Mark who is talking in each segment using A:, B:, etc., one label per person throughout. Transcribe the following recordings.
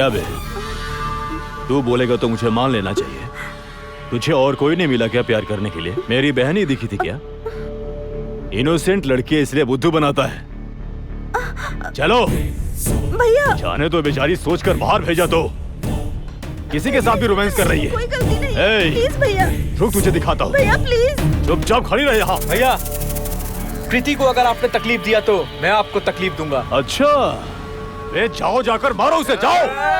A: क्या बे, तू बोलेगा तो मुझे मान लेना चाहिए। तुझे और कोई नहीं मिला क्या प्यार करने के लिए? मेरी बहन ही दिखी थी क्या? इनोसेंट लड़की इसलिए बुद्धू बनाता है। चलो
B: भैया,
A: जाने तो बेचारी सोचकर बाहर भेजा तो किसी के साथ भी रोमांस कर रही है।
B: कोई गलती नहीं है। प्लीज भैया,
A: रुक तुझे दिखाता हूँ।
B: भैया प्लीज।
A: चुपचाप खड़ी रहे यहाँ।
C: भैया, कृति को अगर आपने तकलीफ दिया तो मैं आपको तकलीफ दूंगा।
A: अच्छा, रे जाओ, जाकर मारो उसे, जाओ।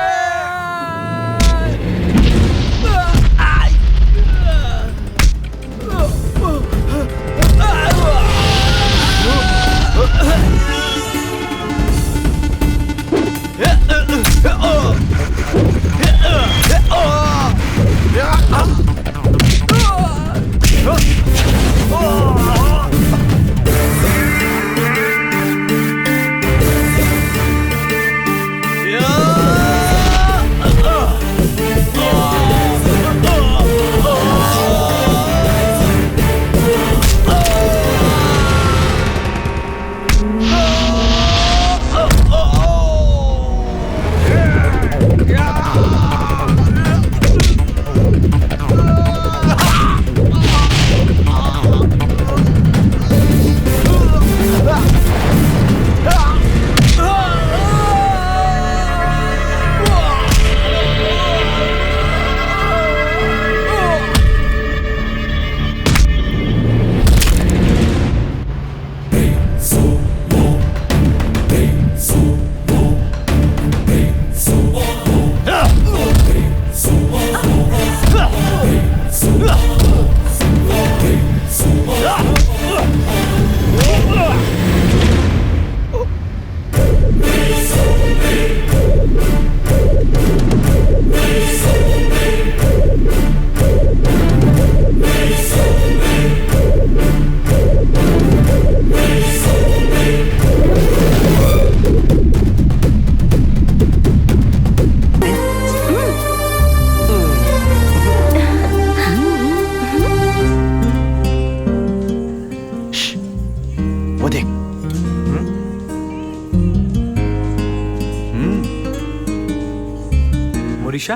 C: मोरिशा,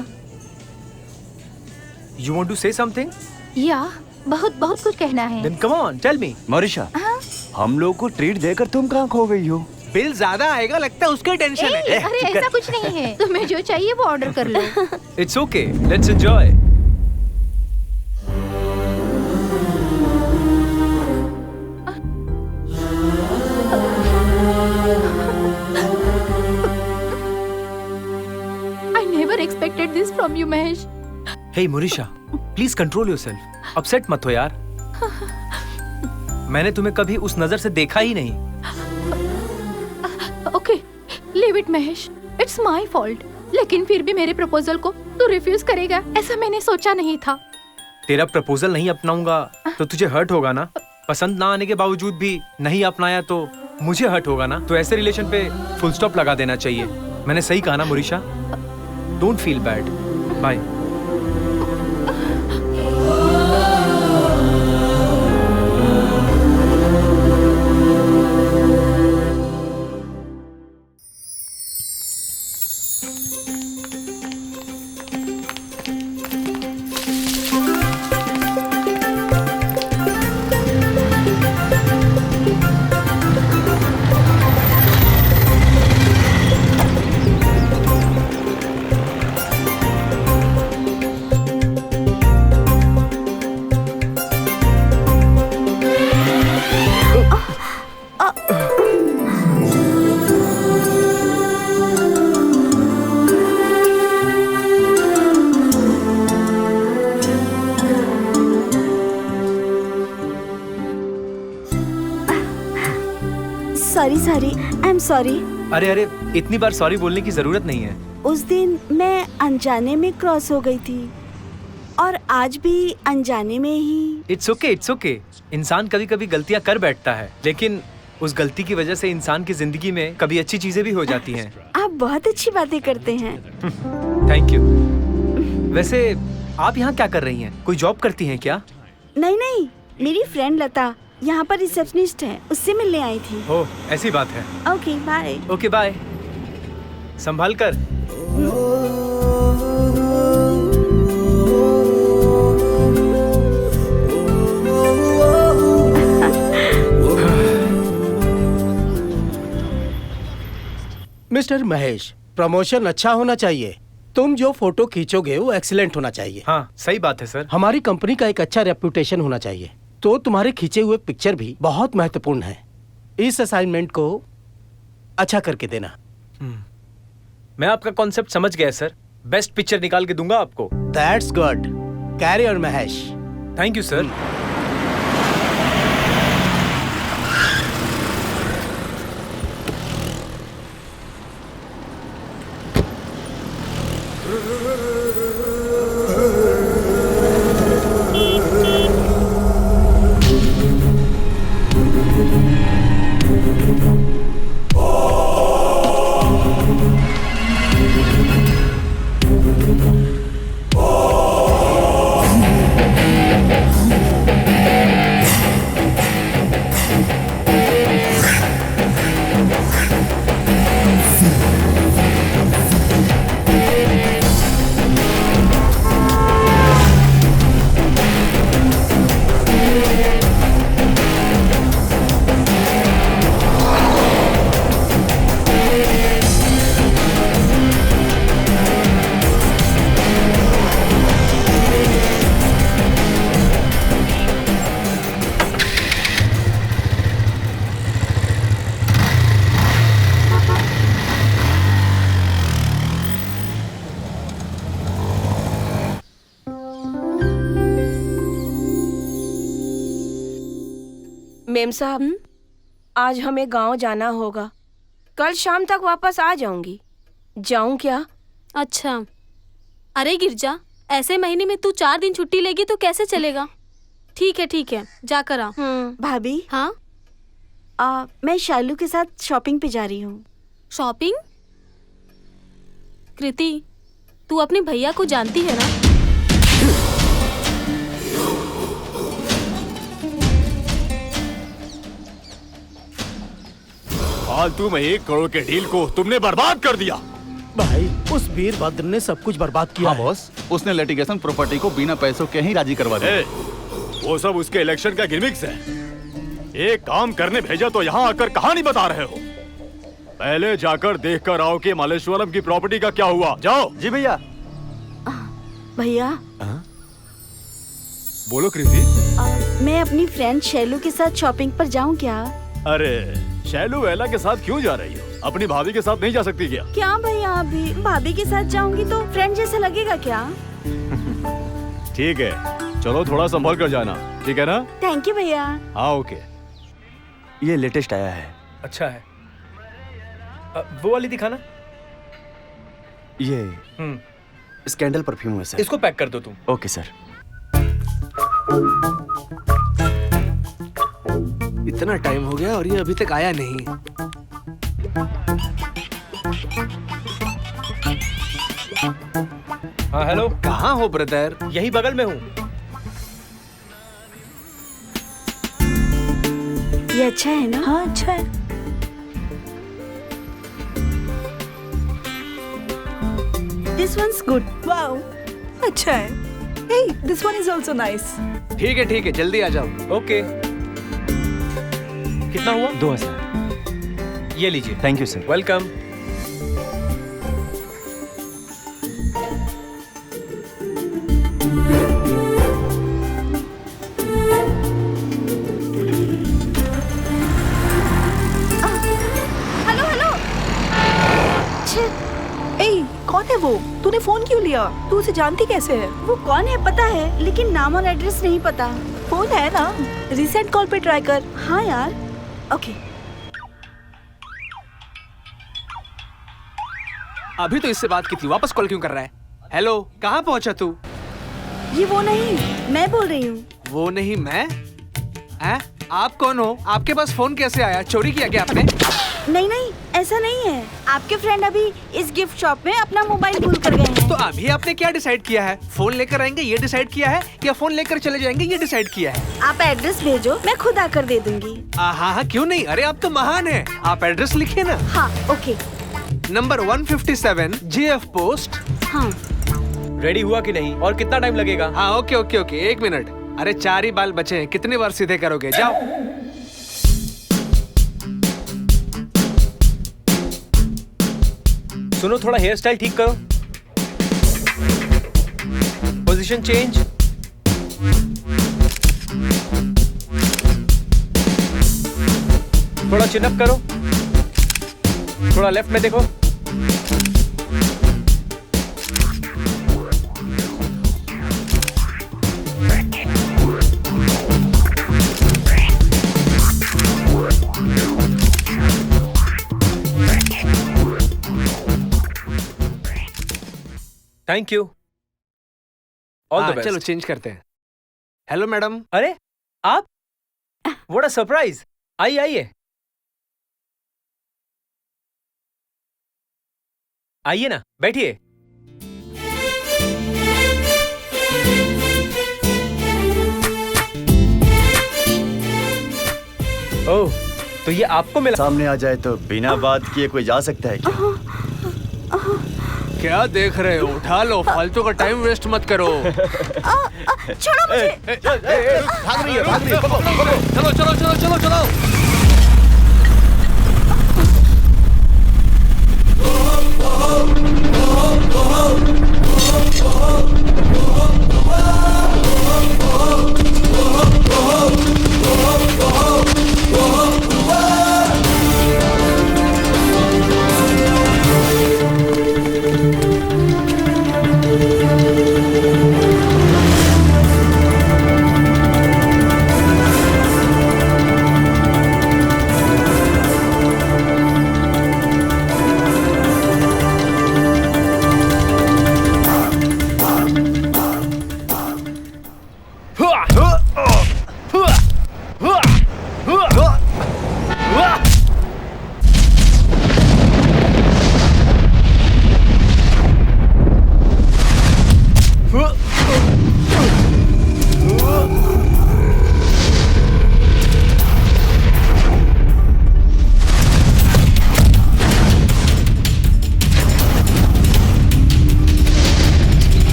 C: you want to say something?
D: या बहुत बहुत कुछ कहना है।
C: Then come on, tell me.
E: मोरिशा, हम लोग को ट्रीट देकर तुम कहाँ खो गई हो?
C: बिल ज्यादा आएगा लगता है, उसका टेंशन है।
D: अरे ऐसा कुछ नहीं है, तुम्हें जो चाहिए वो ऑर्डर कर लो।
C: It's okay, let's enjoy.
D: I never expected this from you, Mahesh.
C: Hey Morisha, please control yourself. Upset मत हो यार। मैंने तुम्हें कभी उस नजर से देखा ही नहीं।
D: Okay, leave it, Mahesh. It's my fault. लेकिन फिर भी मेरे प्रपोजल को तू रिफ्यूज करेगा, ऐसा मैंने सोचा नहीं था।
C: तेरा प्रपोजल नहीं अपनाऊंगा तो तुझे हर्ट होगा ना? पसंद ना आने के बावजूद भी नहीं अपनाया तो मुझे हर्ट होगा ना? तो ऐसे रिलेशन पे फुल स्टॉप लगा देना चाहिए। मैंने सही कहा ना Morisha? Don't feel bad. Bye.
B: Sorry, I am sorry.
C: अरे अरे, इतनी बार सॉरी बोलने की जरूरत नहीं है।
B: उस दिन मैं अनजाने में क्रॉस हो गई थी और आज भी अनजाने में ही।
C: It's okay, it's okay. इंसान कभी कभी गलतियां कर बैठता है, लेकिन उस गलती की वजह से इंसान की जिंदगी में कभी अच्छी चीजें भी हो जाती हैं।
B: आप बहुत अच्छी बातें करते हैं।
C: Thank you. वैसे आप यहाँ क्या कर रही हैं? कोई जॉब करती हैं क्या?
B: नहीं, मेरी फ्रेंड लता यहाँ पर रिसेप्शनिस्ट है, उससे मिलने आई थी।
C: ओह, ऐसी बात है।
B: Okay bye.
C: Okay bye. संभाल कर।
F: मिस्टर महेश, प्रमोशन अच्छा होना चाहिए। तुम जो फोटो खींचोगे वो एक्सीलेंट होना चाहिए।
C: हाँ सही बात है सर।
F: हमारी कंपनी का एक अच्छा रेपुटेशन होना चाहिए, तो तुम्हारे खींचे हुए पिक्चर भी बहुत महत्वपूर्ण है। इस असाइनमेंट को अच्छा करके देना।
C: मैं आपका कॉन्सेप्ट समझ गया सर। बेस्ट पिक्चर निकाल के दूंगा आपको।
F: That's good. Carry on Mahesh.
C: Thank you sir.
G: Ma'am साहब, आज हमें गांव जाना होगा। कल शाम तक वापस आ जाऊंगी। जाऊं क्या?
H: अच्छा। अरे गिरजा, ऐसे महीने में तू 4 दिन छुट्टी लेगी तो कैसे चलेगा? ठीक है, जाकर आ।
B: भाभी।
H: हाँ?
B: मैं शालू के साथ शॉपिंग पे जा रही हूँ।
H: शॉपिंग? कृति, तू अपने भैया को जानती है ना?
A: फालतू में 1 करोड़ के डील को तुमने बर्बाद कर दिया।
F: भाई, उस वीरभद्र ने सब कुछ बर्बाद किया।
E: हाँ बॉस, उसने लिटिगेशन प्रॉपर्टी को बिना पैसों के ही राजी करवा दिया।
A: वो सब उसके इलेक्शन का गिमिक्स है। एक काम करने भेजा तो यहाँ आकर कहानी बता रहे हो। पहले जाकर देख कर आओ कि मालेश्वरम की प्रॉपर्टी का क्या हुआ। जाओ।
E: जी भैया।
B: भैया।
A: बोलो कृति।
B: मैं अपनी फ्रेंड शैलू के साथ शॉपिंग पर जाऊं क्या?
A: अरे शैलू वेला के साथ क्यों जा रही हो? अपनी भाभी के साथ नहीं जा सकती क्या?
B: क्या भैया, अभी भाभी के साथ जाऊंगी तो फ्रेंड जैसा लगेगा क्या?
A: ठीक है, चलो थोड़ा संभल कर जाना, ठीक है ना?
B: थैंक यू भैया।
A: हाँ ओके।
E: ये लेटेस्ट आया है।
C: अच्छा है। वो वाली दिखाना।
E: ये स्कैंडल परफ्यूम है सर।
C: इसको पैक कर दो तुम।
E: Okay sir.
I: इतना टाइम हो गया और ये अभी तक आया नहीं।
C: हाँ हेलो।
I: कहाँ हो ब्रदर?
C: यही बगल में हूँ।
B: ये अच्छा है ना?
J: हाँ अच्छा है।
B: This one's good.
J: वाओ, अच्छा है। Hey, this one is also nice.
I: ठीक है, जल्दी आ जाओ।
C: ओके। कितना हुआ?
E: 2000।
C: ये लीजिए।
E: Thank you sir.
C: वेलकम।
J: कौन है वो? तूने फोन क्यों लिया? तू उसे जानती कैसे है?
B: वो कौन है पता है, लेकिन नाम और एड्रेस नहीं पता।
J: फोन है ना, रिसेंट कॉल पे ट्राई कर।
B: हाँ यार। ओके।
I: अभी तो इससे बात की थी, वापस कॉल क्यों कर रहा है? हेलो, कहाँ पहुँचा तू?
B: ये वो नहीं, मैं बोल रही हूँ।
I: वो नहीं मैं? हैं? आप कौन हो? आपके पास फोन कैसे आया? चोरी किया क्या आपने?
B: नहीं, ऐसा नहीं है। आपके फ्रेंड अभी इस गिफ्ट शॉप में अपना मोबाइल भूल कर गए हैं।
I: तो अभी आपने क्या डिसाइड किया है? फोन लेकर आएंगे ये डिसाइड किया है या फोन लेकर चले जाएंगे ये डिसाइड किया है?
B: आप एड्रेस भेजो, मैं खुद आकर दे दूंगी।
I: हाँ, क्यों नहीं? अरे आप तो महान हैं। आप एड्रेस लिखिए ना।
B: हाँ ओके।
I: Number 157 GF post.
B: हाँ
C: रेडी हुआ कि नहीं और कितना टाइम लगेगा?
I: हाँ ओके ओके ओके, 1 मिनट। अरे 4 ही बाल बचे हैं, कितनी बार सीधे करोगे? जाओ।
C: सुनो, थोड़ा हेयर स्टाइल ठीक करो। Position change. थोड़ा चिन अप करो। थोड़ा लेफ्ट में देखो। Thank you. All the best.
I: चलो चेंज करते हैं। Hello madam.
C: अरे आप, व्हाट अ सरप्राइज। आइए आइए आइए ना, बैठिए। ओह, तो ये आपको मिला?
E: सामने आ जाए तो बिना बात किए कोई जा सकता है क्या?
I: क्या देख रहे हो? उठा लो, फालतू का टाइम वेस्ट मत करो।
B: छोड़ो मुझे।
E: भाग रही है, पकड़ो।
I: चलो चलो चलो चलो चलो।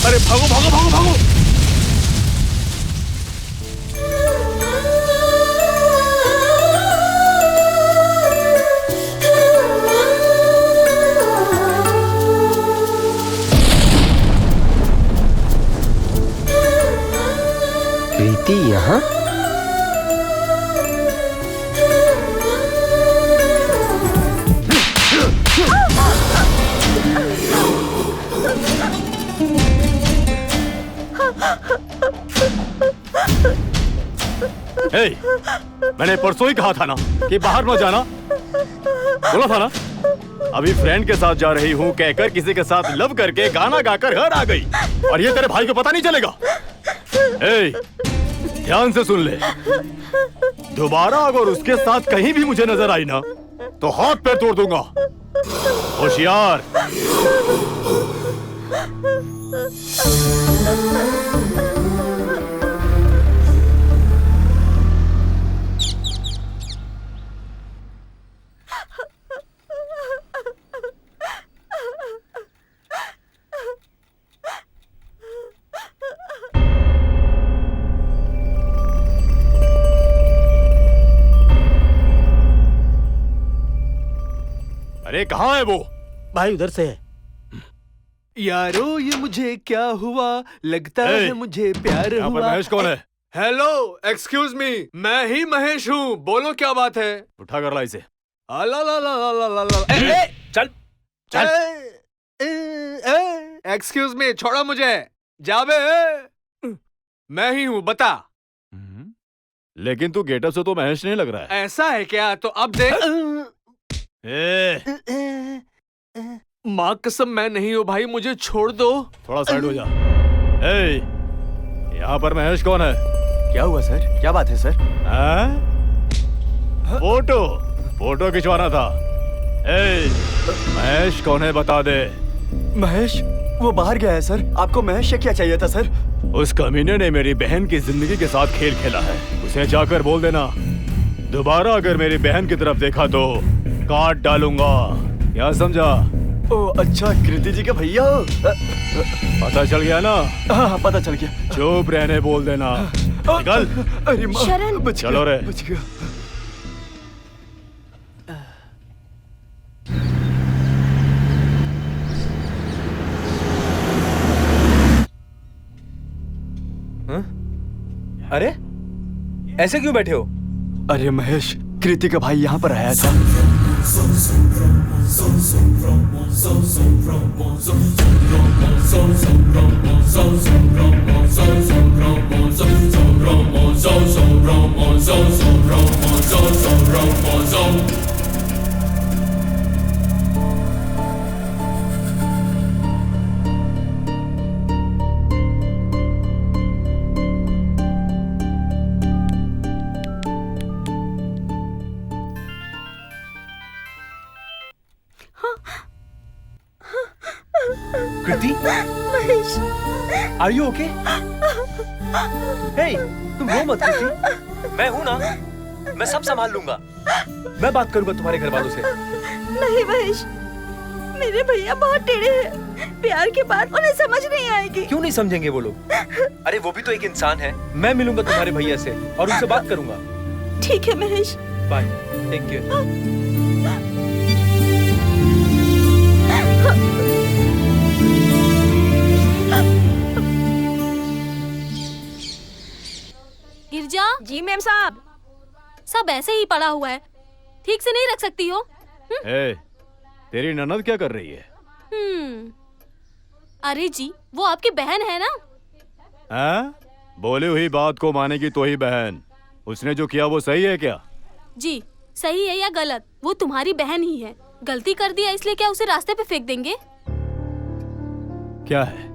A: अरे भागो भागो भागो भागो।
F: प्रीति यहाँ?
A: हे, मैंने परसों ही कहा था ना कि बाहर मत जाना। बोला था ना। अभी फ्रेंड के साथ जा रही हूँ कहकर किसी के साथ लव करके गाना गाकर घर आ गई, और ये तेरे भाई को पता नहीं चलेगा। हे, ध्यान से सुन ले, दोबारा अगर उसके साथ कहीं भी मुझे नजर आई ना तो हाथ पैर तोड़ दूंगा। होशियार। अरे कहाँ है वो?
F: भाई उधर से है।
I: यारो ये मुझे क्या हुआ, लगता
A: ए,
I: है मुझे प्यार
A: यहाँ पर
I: हुआ।
A: महेश कौन है?
I: हेलो, एक्सक्यूज मी, मैं ही महेश हूँ, बोलो क्या बात है।
A: उठा कर ला इसे।
I: अला ला ला ला ला ला ला।
C: चल चल।
I: एक्सक्यूज मी, छोड़ो मुझे। जाबे मैं ही हूँ, बता।
A: लेकिन तू गेटअप से तो महेश नहीं लग रहा है।
I: ऐसा है क्या? तो अब देख।
A: ए,
I: माँ कसम मैं नहीं हूँ भाई, मुझे छोड़ दो।
A: थोड़ा साइड हो जा। ए, यहाँ पर महेश कौन है?
E: क्या हुआ सर? क्या बात है सर?
A: फोटो खिंचवाना था। ए, महेश कौन है बता दे।
E: महेश वो बाहर गया है सर। आपको महेश से क्या चाहिए था सर?
A: उस कमीने ने मेरी बहन की जिंदगी के साथ खेल खेला है। उसे जाकर बोल देना, दोबारा अगर मेरी बहन की तरफ देखा तो काट डालूंगा। क्या समझा?
E: ओ अच्छा, कृति जी के भैया।
A: पता चल गया ना?
E: हाँ पता चल गया।
A: चुप रहने बोल देना। निकल।
E: अरे माँ,
B: शरण।
E: बच गया,
A: चलो रे।
E: बच गया।
C: अरे ऐसे क्यों बैठे हो?
E: अरे महेश, कृति का भाई यहाँ पर आया था।
C: कृति,
B: महेश,
C: आर यू ओके? हे, तुम रो मत कृति, मैं हूं ना, मैं सब संभाल लूंगा। मैं बात करूंगा तुम्हारे घर वालों से।
B: नहीं महेश, मेरे भैया बहुत टेढ़े हैं। प्यार की बात उन्हें समझ नहीं आएगी।
C: क्यों नहीं समझेंगे वो लोग? अरे वो भी तो एक इंसान है। मैं मिलूंगा तुम्हारे भैया से और उनसे बात करूंगा।
B: ठीक है Mahesh.
C: Bye, take care.
H: Girja,
G: जी मैम साहब।
H: सब ऐसे ही पड़ा हुआ है, ठीक से नहीं रख सकती हो?
A: ए, तेरी ननद क्या कर रही है?
H: अरे जी, वो आपकी बहन है ना?
A: हाँ? बोली हुई बात को माने की तो ही बहन। उसने जो किया वो सही है क्या?
H: जी, सही है या गलत, वो तुम्हारी बहन ही है। गलती कर दिया इसलिए क्या उसे रास्ते पे फेंक देंगे?
A: क्या है,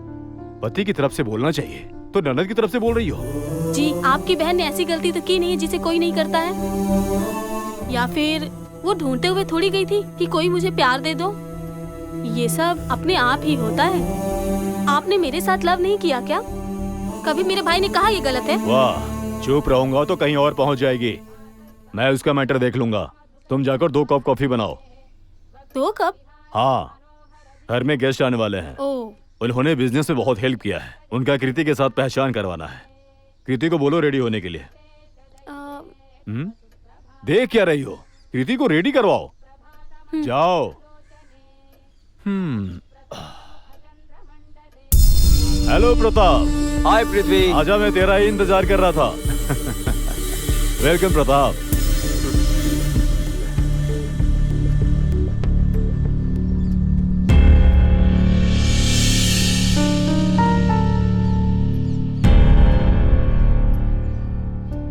A: पति की तरफ से बोलना चाहिए तो ननद की तरफ से बोल रही हो?
H: जी, आपकी बहन ने ऐसी गलती तो की नहीं है जिसे कोई नहीं करता है। या फिर वो ढूंढते हुए थोड़ी गई थी कि कोई मुझे प्यार दे दो। ये सब अपने आप ही होता है। आपने मेरे साथ लव नहीं किया क्या? कभी मेरे भाई ने कहा ये गलत है?
A: वाह, चुप रहूंगा तो कहीं और पहुंच जाएगी। मैं उसका मैटर देख लूंगा। तुम जाकर 2 कप कॉफी बनाओ।
H: 2 कप?
A: हाँ, घर में गेस्ट आने वाले हैं।
H: ओह,
A: उन्होंने बिजनेस में बहुत हेल्प किया है। उनका कृति के साथ पहचान करवाना है। कृति को बोलो रेडी होने के लिए। देख क्या रही हो, कृति को रेडी करवाओ। जाओ। हेलो प्रताप।
E: हाय पृथ्वी।
A: आजा, मैं तेरा ही इंतजार कर रहा था। वेलकम प्रताप।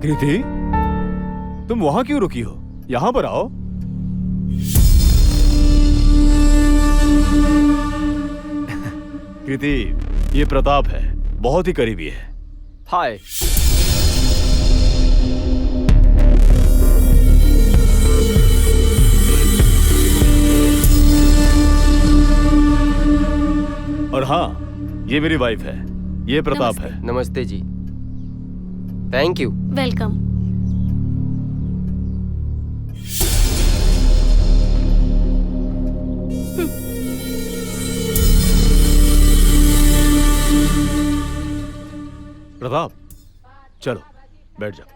A: कृति, तुम वहां क्यों रुकी हो? यहां पर आओ। कृति, ये प्रताप है, बहुत ही करीबी है।
E: हाय।
A: और हाँ, ये मेरी वाइफ है। ये प्रताप है।
E: नमस्ते जी। Thank you.
H: वेलकम।
A: प्रताप, चलो बैठ जाओ।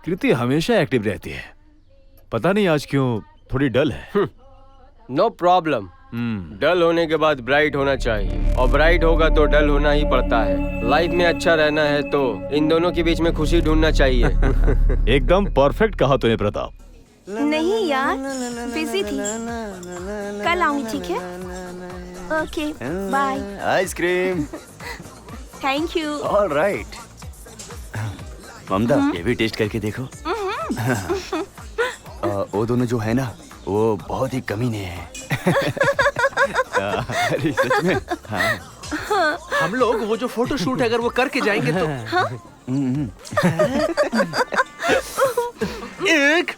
A: कृति हमेशा एक्टिव रहती है। पता नहीं आज क्यों थोड़ी डल है।
K: No problem. डल होने के बाद ब्राइट होना चाहिए, और ब्राइट होगा तो डल होना ही पड़ता है। लाइफ में अच्छा रहना है तो इन दोनों के बीच में खुशी ढूंढना चाहिए।
A: एकदम परफेक्ट कहा तूने प्रताप।
B: नहीं यार, बिजी थी। कल आऊंगी, ठीक है? Okay, bye.
E: Ice cream.
B: Thank you.
E: Alright. Mamta, ये भी टेस्ट करके देखो। वो दोनों जो है ना, वो बहुत ही कमीने हैं। अरे सच में। हाँ।
I: हम लोग वो जो फोटो शूट अगर वो करके जाएंगे तो एक,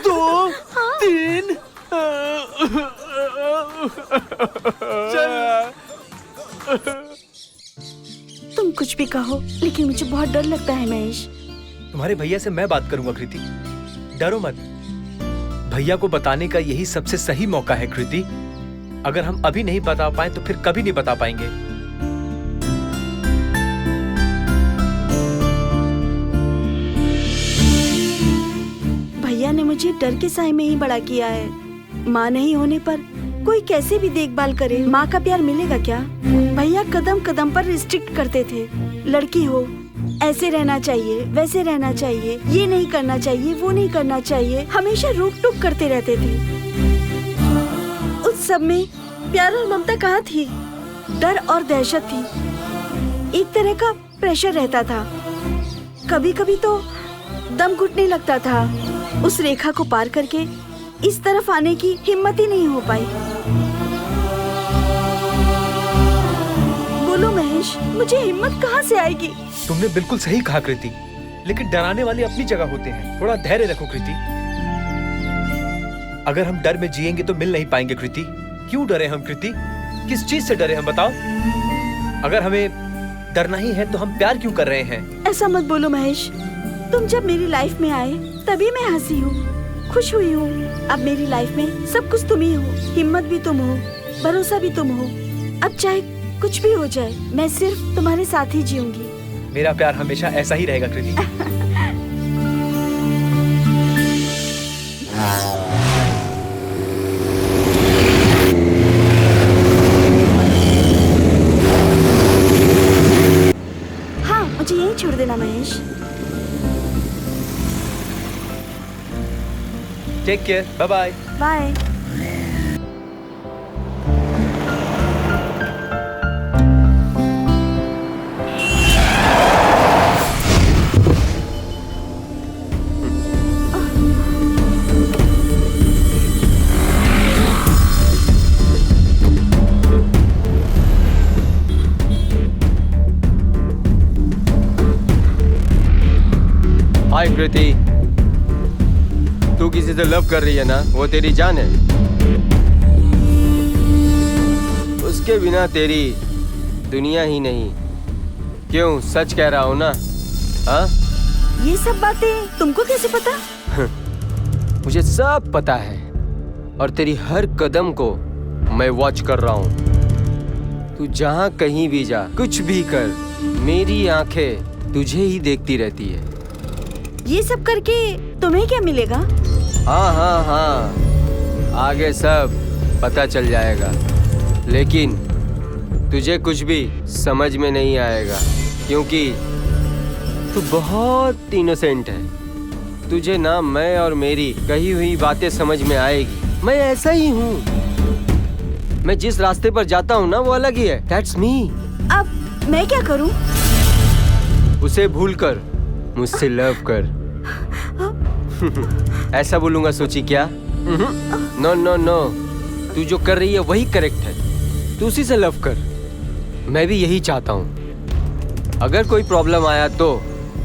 I: दो, तीन।
B: तुम कुछ भी कहो, लेकिन मुझे बहुत डर लगता है महेश।
C: तुम्हारे भैया से मैं बात करूंगा कृति, डरो मत। भैया को बताने का यही सबसे सही मौका है कृति। अगर हम अभी नहीं बता पाए तो फिर कभी नहीं बता पाएंगे।
B: भैया ने मुझे डर के साए में ही बड़ा किया है। माँ नहीं होने पर कोई कैसे भी देखभाल करे, माँ का प्यार मिलेगा क्या? भैया कदम कदम पर रिस्ट्रिक्ट करते थे। लड़की हो, ऐसे रहना चाहिए, वैसे रहना चाहिए, ये नहीं करना चाहिए, वो नहीं करना चाहिए, हमेशा रोक टोक करते रहते थे। उस सब में प्यार और ममता कहाँ थी? डर और दहशत थी। एक तरह का प्रेशर रहता था। कभी कभी तो दम घुटने लगता था। उस रेखा को पार करके इस तरफ आने की हिम्मत ही नहीं हो पाई। बोलो महेश, मुझे हिम्मत कहाँ से आएगी?
C: तुमने बिल्कुल सही कहा कृति, लेकिन डराने वाले अपनी जगह होते हैं। थोड़ा धैर्य रखो कृति। अगर हम डर में जिएंगे तो मिल नहीं पाएंगे कृति। क्यों डरे हम कृति? किस चीज से डरे हम, बताओ? अगर हमें डरना ही है तो हम प्यार क्यों कर रहे हैं?
B: ऐसा मत बोलो महेश। तुम जब मेरी लाइफ में आए तभी मैं हंसी हूँ, खुश हुई हूँ। अब मेरी लाइफ में सब कुछ तुम ही हो। हिम्मत भी तुम हो, भरोसा भी तुम हो। अब चाहे कुछ भी हो जाए, मैं सिर्फ तुम्हारे साथ ही जीऊंगी।
C: मेरा प्यार हमेशा ऐसा ही रहेगा कृति।
B: हाँ, मुझे यहीं छोड़ देना Mahesh.
C: Take care, bye bye.
B: Bye.
K: Hi Kriti, तू किसी से लव कर रही है ना? वो तेरी जान है। उसके बिना तेरी दुनिया ही नहीं। क्यों, सच कह रहा हूँ ना? हाँ?
B: ये सब बातें तुमको कैसे पता?
K: मुझे सब पता है, और तेरी हर कदम को मैं वॉच कर रहा हूँ। तू जहाँ कहीं भी जा, कुछ भी कर, मेरी आंखें तुझे ही देखती रहती है।
B: ये सब करके तुम्हें क्या मिलेगा?
K: हाँ हाँ हाँ, आगे सब पता चल जाएगा, लेकिन तुझे कुछ भी समझ में नहीं आएगा, क्योंकि तू बहुत इनोसेंट है। तुझे ना मैं और मेरी कही हुई बातें समझ में आएगी। मैं ऐसा ही हूँ। मैं जिस रास्ते पर जाता हूँ ना, वो अलग ही है। That's me।
B: अब मैं क्या करूँ?
K: उसे भूल कर मुझसे लव कर। ऐसा बोलूंगा सोची क्या? नो नो नो, तू जो कर रही है वही करेक्ट है। तू उसी से लव कर। मैं भी यही चाहता हूँ। अगर कोई प्रॉब्लम आया तो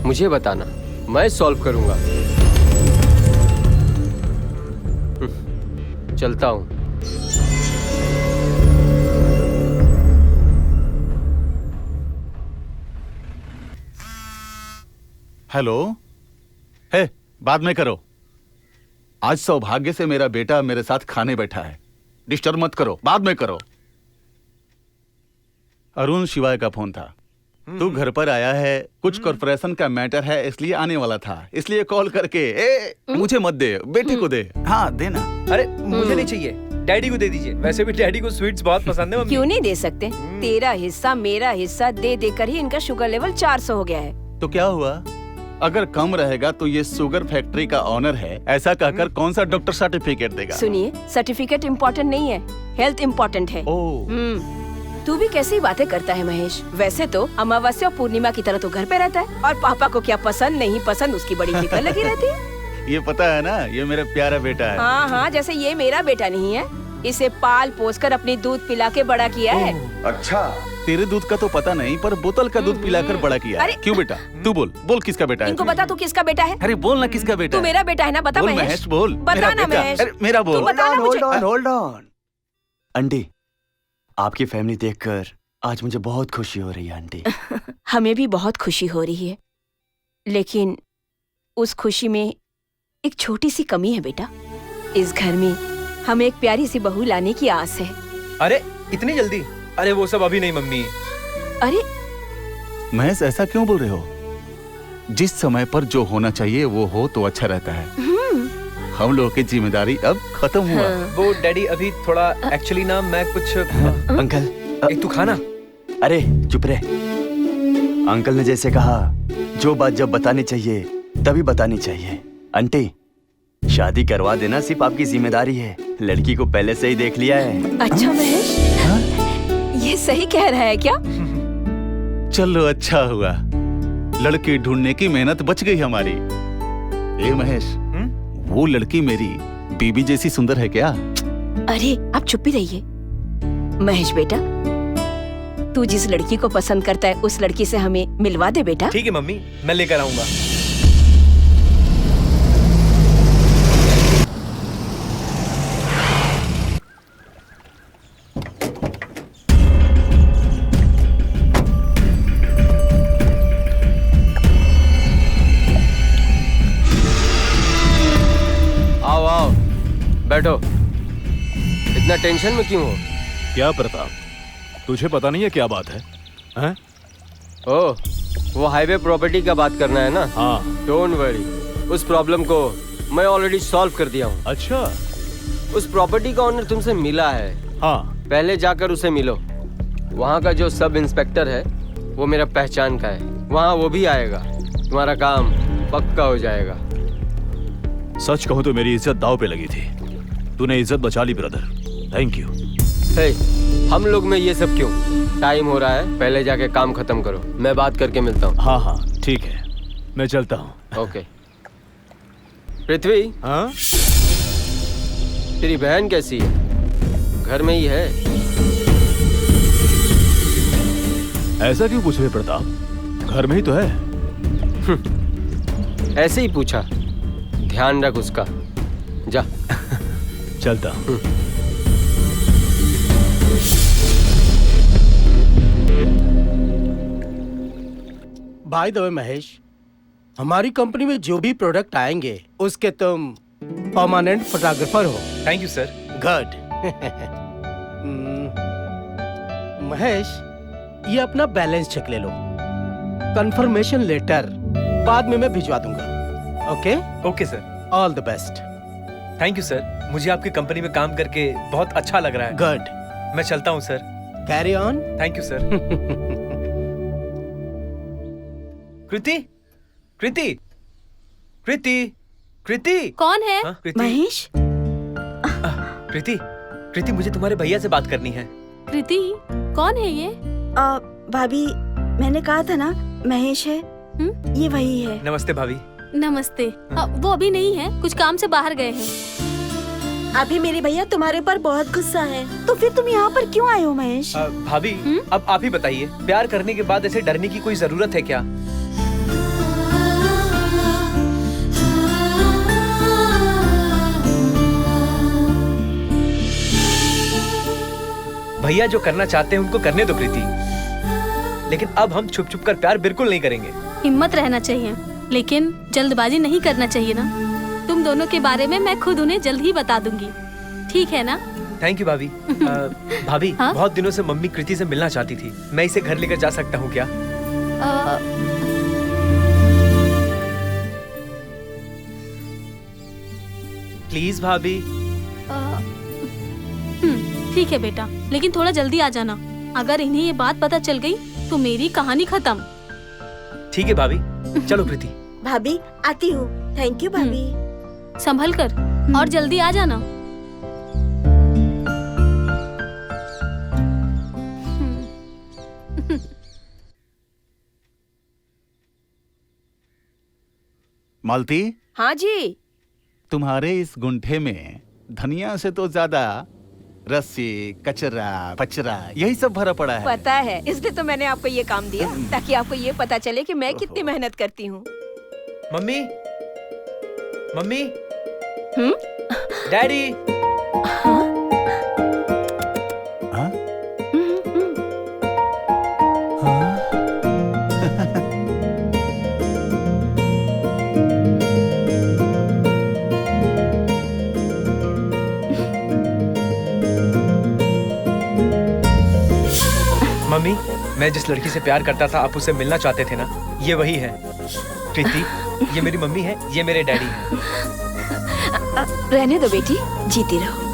K: मुझे बताना, मैं सॉल्व करूंगा। चलता हूँ।
L: हेलो। हे, बाद में करो। आज सौभाग्य से मेरा बेटा मेरे साथ खाने बैठा है। डिस्टर्ब मत करो, बाद में करो। अरुण शिवाय का फोन था। तू घर पर आया है, कुछ कॉर्पोरेशन का मैटर है इसलिए आने वाला था, इसलिए कॉल करके मुझे मत दे, बेटे को दे। हाँ देना।
C: अरे मुझे नहीं चाहिए, डैडी को दे दीजिए। वैसे भी डैडी को स्वीट्स बहुत पसंद है मम्मी।
G: क्यों नहीं दे सकते? तेरा हिस्सा मेरा हिस्सा दे देकर ही इनका शुगर लेवल 400 हो गया है।
L: तो क्या हुआ? अगर कम रहेगा तो ये शुगर फैक्ट्री का ऑनर है, ऐसा कहकर कौन सा डॉक्टर सर्टिफिकेट देगा?
G: सुनिए, सर्टिफिकेट इम्पोर्टेंट नहीं है, हेल्थ इम्पोर्टेंट है। तू भी कैसी बातें करता है महेश? वैसे तो अमावस्या और पूर्णिमा की तरह तो घर पे रहता है, और पापा को क्या पसंद नहीं पसंद उसकी बड़ी फिक्र लगी रहती है।
L: ये पता है ना, ये मेरा प्यारा बेटा है।
G: हाँ हाँ, जैसे ये मेरा बेटा नहीं है, इसे पाल पोस कर अपनी दूध पिला के बड़ा किया है।
L: अच्छा, तेरे दूध का तो पता नहीं, पर बोतल का दूध पिलाकर बड़ा किया है। क्यों बेटा? तू बोल, बोल किसका बेटा है?
G: इनको बता तू किसका बेटा है।
L: अरे बोल ना किसका बेटा
G: तू मेरा बेटा है ना, बता
L: बोल
G: महेश।
L: महेश, बोल।
G: बता ना महेश।
L: अरे मेरा बोल।
E: Hold on. आंटी, आपकी फैमिली देखकर आज मुझे बहुत खुशी हो रही है आंटी।
G: हमें भी बहुत खुशी हो रही है, लेकिन उस खुशी में एक छोटी सी कमी है बेटा। इस घर में हमें एक प्यारी सी बहू लाने की आस है।
C: अरे इतनी जल्दी? अरे वो सब अभी नहीं मम्मी।
G: अरे
L: महेश, ऐसा क्यों बोल रहे हो? जिस समय पर जो होना चाहिए वो हो तो अच्छा रहता है। हम लोगों की जिम्मेदारी अब खत्म हुआ।
C: वो डैडी अभी थोड़ा एक्चुअली ना मैं कुछ
E: अंकल
C: एक तू खाना।
E: अरे चुप रहे। अंकल ने जैसे कहा, जो बात जब बतानी चाहिए तभी बतानी चाहिए। आंटी, शादी करवा देना सिर्फ आपकी जिम्मेदारी है, लड़की को पहले से ही देख लिया है।
G: अच्छा महेश, ये सही कह रहा है क्या?
L: चलो अच्छा हुआ, लड़की ढूंढने की मेहनत बच गई हमारी। ए महेश, वो लड़की मेरी बीबी जैसी सुंदर है क्या?
G: अरे आप चुप ही रहिए। महेश बेटा, तू जिस लड़की को पसंद करता है उस लड़की से हमें मिलवा दे बेटा।
C: ठीक है मम्मी, मैं लेकर आऊंगा।
K: आओ आओ, बैठो। इतना टेंशन में क्यों हो?
A: क्या प्रताप, तुझे पता नहीं है क्या बात है? हैं?
K: ओह, वो हाईवे प्रॉपर्टी का बात करना है ना?
A: हाँ।
K: डोंट वरी, उस प्रॉब्लम को मैं ऑलरेडी सॉल्व कर दिया हूँ।
A: अच्छा?
K: उस प्रॉपर्टी का ओनर तुमसे मिला है।
A: हाँ।
K: पहले जाकर उसे मिलो। वहाँ का जो सब इंस्पेक्टर है वो मेरा पहचान का है, वहाँ वो भी आएगा। तुम्हारा काम पक्का हो जाएगा।
A: सच कहूँ तो मेरी इज्जत दाव पे लगी थी, तूने इज्जत बचा ली ब्रदर, थैंक यू।
K: हे, हम लोग में ये सब क्यों? टाइम हो रहा है, पहले जाके काम खत्म करो। मैं बात करके मिलता हूँ।
A: हाँ हाँ ठीक है, मैं चलता हूँ।
K: ओके। पृथ्वी,
A: हाँ?
K: तेरी बहन कैसी है? घर में ही है?
A: ऐसा क्यों पूछ रहे प्रताप, घर में ही तो है।
K: ऐसे ही पूछा, ध्यान रख उसका। जा।
A: चलता हूँ।
F: बाय द वे महेश, हमारी कंपनी में जो भी प्रोडक्ट आएंगे उसके तुम परमानेंट फोटोग्राफर हो।
C: Thank you sir.
F: Good. Mahesh, ये अपना बैलेंस चेक ले लो, कंफर्मेशन लेटर बाद में मैं भिजवा दूंगा। Okay?
C: Okay sir.
F: All the best.
C: Thank you sir, मुझे आपकी कंपनी में काम करके बहुत अच्छा लग रहा है।
F: गुड।
C: मैं चलता हूँ sir.
F: Carry on.
C: Thank you sir. Kriti, Kriti, Kriti, Kriti.
H: कौन है?
B: महेश?
C: कृति, कृति, मुझे तुम्हारे भैया से बात करनी है।
H: कृति, कौन है ये?
B: भाभी, मैंने कहा था ना महेश है। ये वही है।
C: नमस्ते भाभी।
H: नमस्ते। वो अभी नहीं है, कुछ काम से बाहर गए हैं।
B: अभी मेरे भैया तुम्हारे ऊपर बहुत गुस्सा है, तो फिर तुम यहाँ पर क्यों आए हो महेश?
C: भाभी, अब आप ही बताइए, प्यार करने के बाद ऐसे डरने की कोई जरूरत है क्या? भैया जो करना चाहते हैं उनको करने दो कृति, लेकिन अब हम छुप छुप कर प्यार बिल्कुल नहीं करेंगे।
H: हिम्मत रहना चाहिए, लेकिन जल्दबाजी नहीं करना चाहिए ना। तुम दोनों के बारे में मैं खुद उन्हें जल्द ही बता दूंगी, ठीक है ना?
C: थैंक यू भाभी। भाभी,
H: हाँ?
C: बहुत दिनों से मम्मी कृति से मिलना चाहती थी, मैं इसे घर लेकर जा सकता हूँ क्या? प्लीज भाभी।
H: ठीक है बेटा, लेकिन थोड़ा जल्दी आ जाना। अगर इन्हें ये बात पता चल गई तो मेरी कहानी खत्म।
C: ठीक है भाभी, चलो कृति।
B: भाभी आती हूँ। थैंक यू भाभी।
H: संभल कर और जल्दी आ जाना।
L: मालती,
G: हाँ जी।
L: तुम्हारे इस गुंठे में धनिया से तो ज्यादा रस्सी, कचरा, पचरा यही सब भरा पड़ा है।
G: पता है, इसलिए तो मैंने आपको ये काम दिया ताकि आपको ये पता चले कि मैं कितनी मेहनत करती हूँ।
C: Mummy, mummy, daddy. मम्मी, मैं जिस लड़की से प्यार करता था, आप उससे मिलना चाहते थे ना, ये वही है। कृति, ये मेरी मम्मी है, ये मेरे डैडी हैं।
G: रहने दो बेटी, जीती रहो।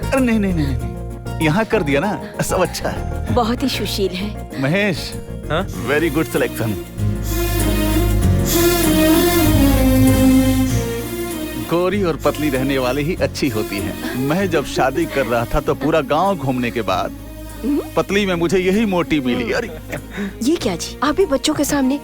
L: अरे नहीं नहीं नहीं नहीं, यहाँ कर दिया ना, सब अच्छा है।
G: बहुत ही सुशील है।
L: Mahesh, very good selection. गोरी और पतली रहने वाली ही अच्छी होती है। मैं जब शादी कर रहा था तो पूरा गांव घूमने के बाद पतली में मुझे यही मोटी मिली। अरे
G: ये क्या जी, आप भी बच्चों के सामने।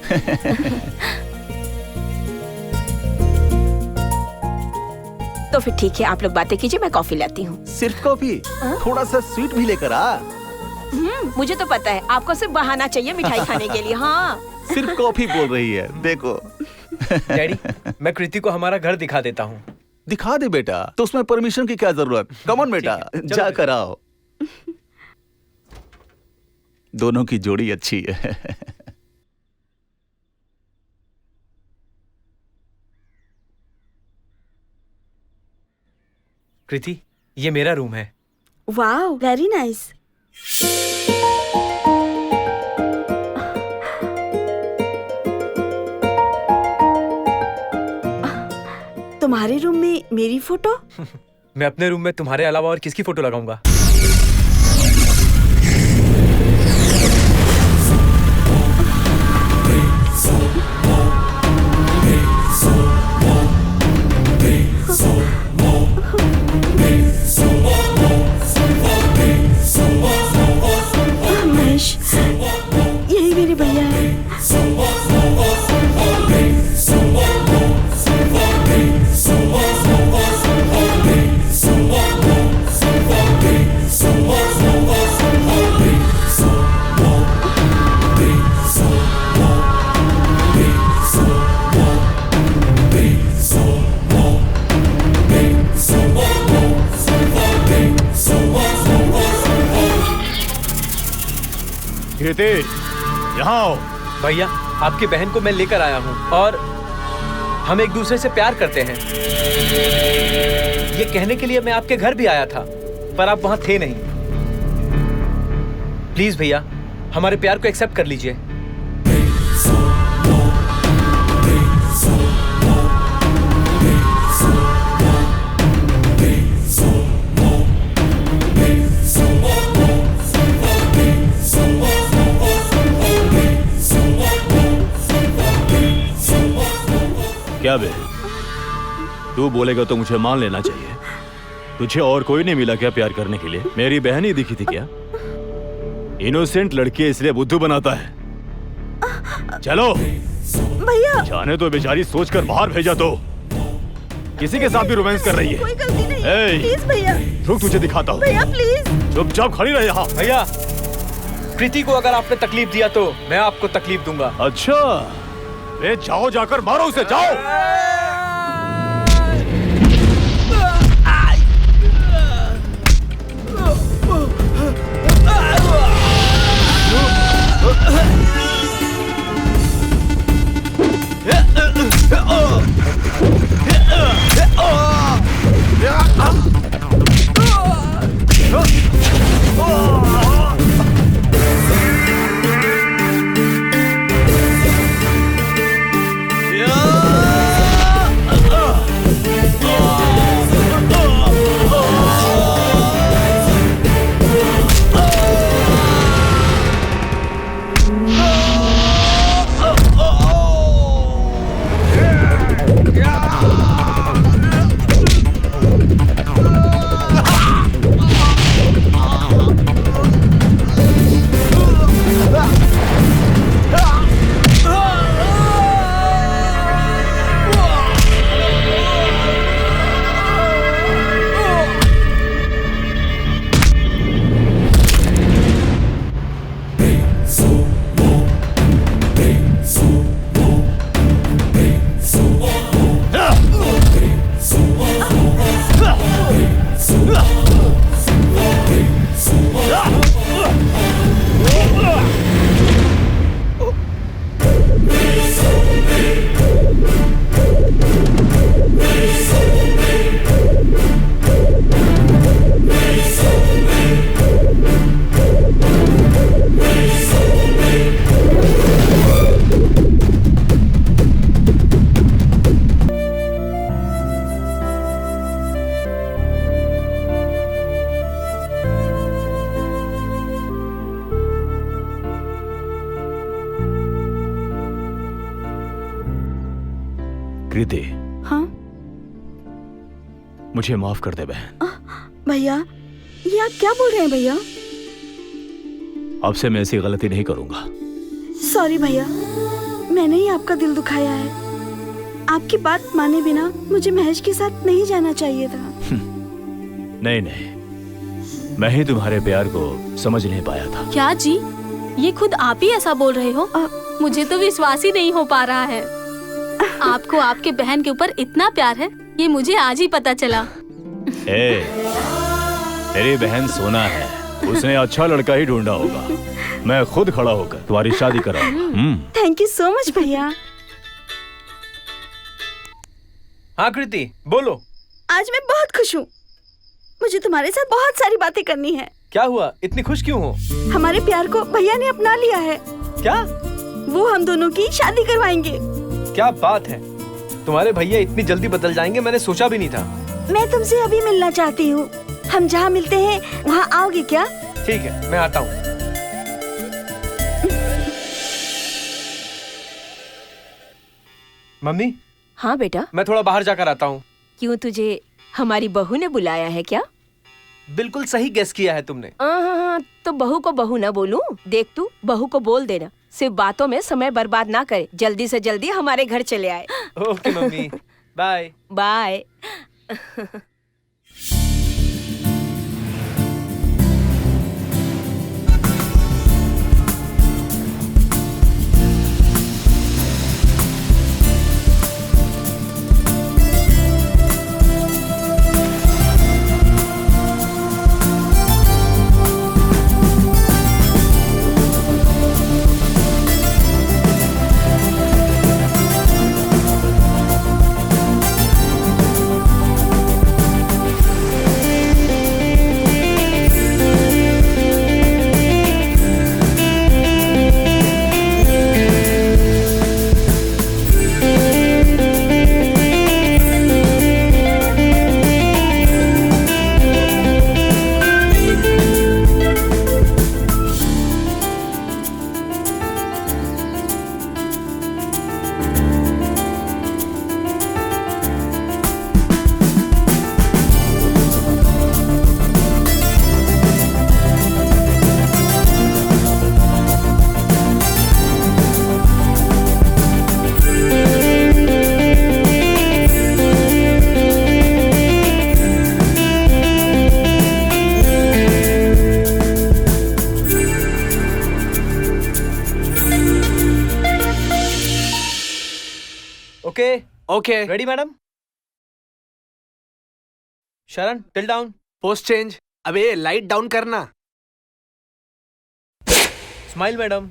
G: तो फिर ठीक है, आप लोग बातें कीजिए, मैं कॉफी लाती हूँ।
L: सिर्फ कॉफी? थोड़ा सा स्वीट भी लेकर आ।
G: मुझे तो पता है, आपको सिर्फ बहाना चाहिए मिठाई खाने के लिए। हाँ,
L: सिर्फ कॉफी बोल रही है, देखो।
C: डैडी, मैं कृति को हमारा घर दिखा देता हूँ।
L: दिखा दे बेटा, तो उसमें परमिशन की क्या जरूरत। कम ऑन बेटा, जा कर आओ। दोनों की जोड़ी अच्छी है।
C: कृति, ये मेरा रूम है।
B: Wow, very nice. तुम्हारे रूम में मेरी फोटो?
C: मैं अपने रूम में तुम्हारे अलावा और किसकी फोटो लगाऊंगा?
B: महेश, यही मेरे भैया है।
A: कृति, यहाँ आओ।
C: भैया, आपकी बहन को मैं लेकर आया हूँ और हम एक दूसरे से प्यार करते हैं। ये कहने के लिए मैं आपके घर भी आया था, पर आप वहाँ थे नहीं। प्लीज भैया, हमारे प्यार को एक्सेप्ट कर लीजिए।
A: क्या बे, तू बोलेगा तो मुझे मान लेना चाहिए। तुझे और कोई नहीं मिला क्या प्यार करने के लिए? मेरी बहन ही दिखी थी क्या? इनोसेंट लड़की इसलिए बुद्धू बनाता है। चलो
B: भैया,
A: जाने तो बेचारी सोचकर बाहर भेजा तो किसी के साथ भी रोमांस कर रही है।
B: कोई गलती नहीं है। प्लीज भैया,
A: रुक, तुझे दिखाता हूँ।
B: भैया प्लीज।
A: चुपचाप खड़ी रहे यहाँ।
C: भैया, कृति को अगर आपने तकलीफ दिया तो मैं आपको तकलीफ दूंगा।
A: अच्छा, रे जाओ, जाकर मारो उसे, जाओ। कृति,
B: हाँ
A: मुझे माफ कर दे बहन।
B: भैया, ये आप क्या बोल रहे हैं भैया?
A: अब से मैं ऐसी गलती नहीं करूंगा।
B: सॉरी भैया, मैंने ही आपका दिल दुखाया है। आपकी बात माने बिना मुझे महेश के साथ नहीं जाना चाहिए था।
A: नहीं नहीं, मैं ही तुम्हारे प्यार को समझ नहीं पाया था।
H: क्या जी, ये खुद आप ही ऐसा बोल रहे हो? मुझे तो विश्वास ही नहीं हो पा रहा है। आपको आपके बहन के ऊपर इतना प्यार है, ये मुझे आज ही पता चला।
A: मेरी बहन सोना है, उसने अच्छा लड़का ही ढूंढा होगा। मैं खुद खड़ा होकर तुम्हारी शादी कराऊंगा।
B: थैंक यू सो मच भैया।
C: हाँ कृति, बोलो।
B: आज मैं बहुत खुश हूँ। मुझे तुम्हारे साथ बहुत सारी बातें करनी है।
C: क्या हुआ, इतनी खुश क्यों हो?
B: हमारे प्यार को भैया ने अपना लिया है।
C: क्या?
B: वो हम दोनों की शादी करवाएंगे।
C: क्या बात है, तुम्हारे भैया इतनी जल्दी बदल जाएंगे, मैंने सोचा भी नहीं था।
B: मैं तुमसे अभी मिलना चाहती हूँ। हम जहाँ मिलते हैं वहाँ आओगे क्या?
C: ठीक है, मैं आता हूँ। मम्मी।
G: हाँ बेटा।
C: मैं थोड़ा बाहर जाकर आता हूँ।
G: क्यों, तुझे हमारी बहू ने बुलाया है क्या?
C: बिल्कुल सही गेस किया है तुमने।
G: हाँ, तो बहू को बहू ना बोलूं? देख तू बहू को बोल देना, सिर्फ बातों में समय बर्बाद ना करे, जल्दी से जल्दी हमारे घर चले आए।
C: Okay mummy, bye
G: bye.
C: Okay ready madam. Sharan, tilt down.
I: Post change. अबे लाइट डाउन करना।
C: Smile madam.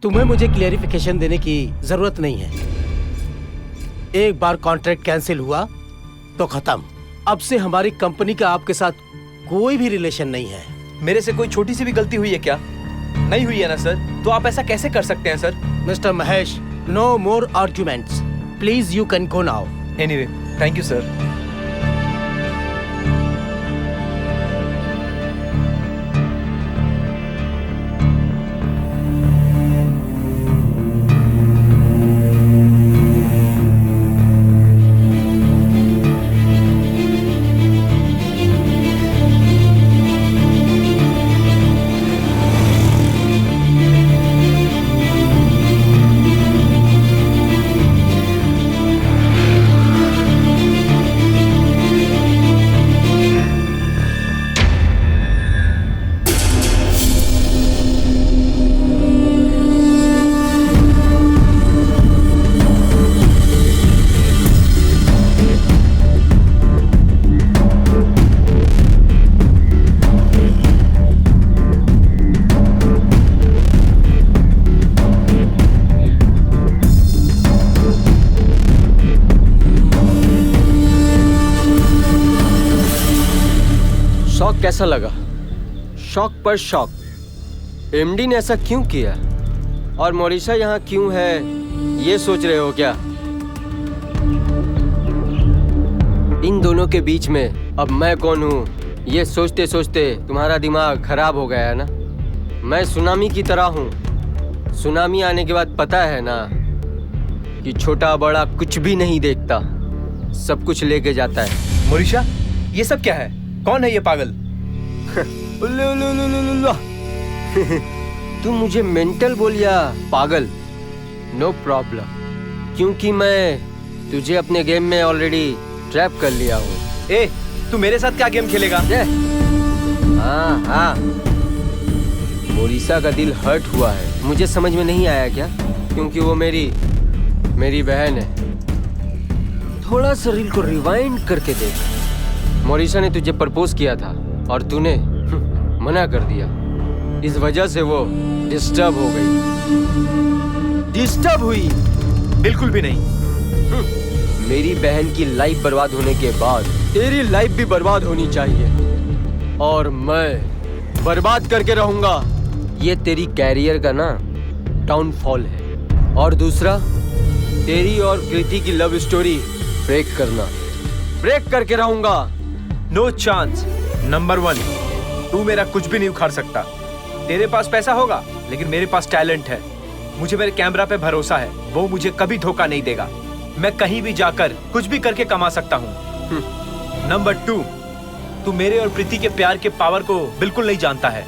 F: तुम्हें मुझे क्लेरिफिकेशन देने की जरूरत नहीं है। एक बार कॉन्ट्रैक्ट कैंसिल हुआ तो खत्म। अब से हमारी कंपनी का आपके साथ कोई भी रिलेशन नहीं है।
C: मेरे से कोई छोटी सी भी गलती हुई है क्या? नहीं हुई है ना सर? तो आप ऐसा कैसे कर सकते हैं sir?
F: Mister Mahesh, no more arguments. Please you can go now.
C: Anyway, thank you sir.
K: कैसा लगा? शॉक पर शॉक। एमडी ने ऐसा क्यों किया और मोरिशा यहाँ क्यों है ये सोच रहे हो क्या? इन दोनों के बीच में अब मैं कौन हूँ, ये सोचते सोचते तुम्हारा दिमाग खराब हो गया है ना? मैं सुनामी की तरह हूँ। सुनामी आने के बाद पता है ना कि छोटा बड़ा कुछ भी नहीं देखता, सब कुछ लेके जाता है।
C: मोरिशा, ये सब क्या है? कौन है ये पागल?
K: तू मुझे मेंटल बोल या पागल, नो प्रॉब्लम, क्योंकि मैं तुझे अपने गेम में ऑलरेडी ट्रैप कर लिया हूँ।
C: ए, तू मेरे साथ क्या गेम खेलेगा?
K: हाँ हाँ, मोरिशा का दिल हर्ट हुआ है, मुझे समझ में नहीं आया क्या? क्योंकि वो मेरी बहन है। थोड़ा सा रील को रिवाइंड करके देख। मोरिशा ने तुझे प्रपोज किया था और तूने मना कर दिया। इस वजह से वो डिस्टर्ब हो गई। डिस्टर्ब हुई? बिल्कुल भी नहीं। मेरी बहन की लाइफ बर्बाद होने के बाद तेरी लाइफ भी बर्बाद होनी चाहिए, और मैं बर्बाद करके रहूंगा। ये तेरी कैरियर का ना डाउनफॉल है। और दूसरा, तेरी और कृति की लव स्टोरी ब्रेक करके रहूंगा।
C: No chance. नंबर 1, तू मेरा कुछ भी नहीं उखाड़ सकता। तेरे पास पैसा होगा, लेकिन मेरे पास टैलेंट है। मुझे मेरे कैमरा पे भरोसा है, वो मुझे कभी धोखा नहीं देगा। मैं कहीं भी जाकर कुछ भी करके कमा सकता हूँ। नंबर 2, तू मेरे और प्रीति के प्यार के पावर को बिल्कुल नहीं जानता है।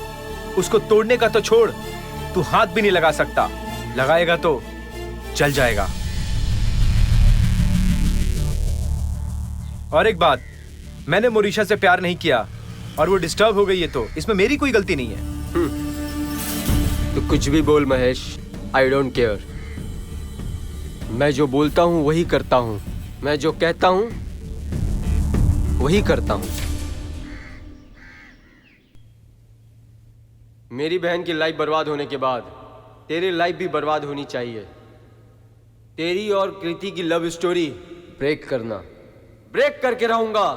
C: उसको तोड़ने का तो छोड़, तू हाथ भी नहीं लगा सकता। लगाएगा तो जल जाएगा। और एक बात, मैंने मोरिशा से प्यार नहीं किया और वो डिस्टर्ब हो गई है, तो इसमें मेरी कोई गलती नहीं है।
K: तू कुछ भी बोल महेश, आई डोंट केयर। मैं जो बोलता हूँ वही करता हूँ, मैं जो कहता हूँ वही करता हूँ। मेरी बहन की लाइफ बर्बाद होने के बाद तेरी लाइफ भी बर्बाद होनी चाहिए। तेरी और कृति की लव स्टोरी ब्रेक करके रहूंगा।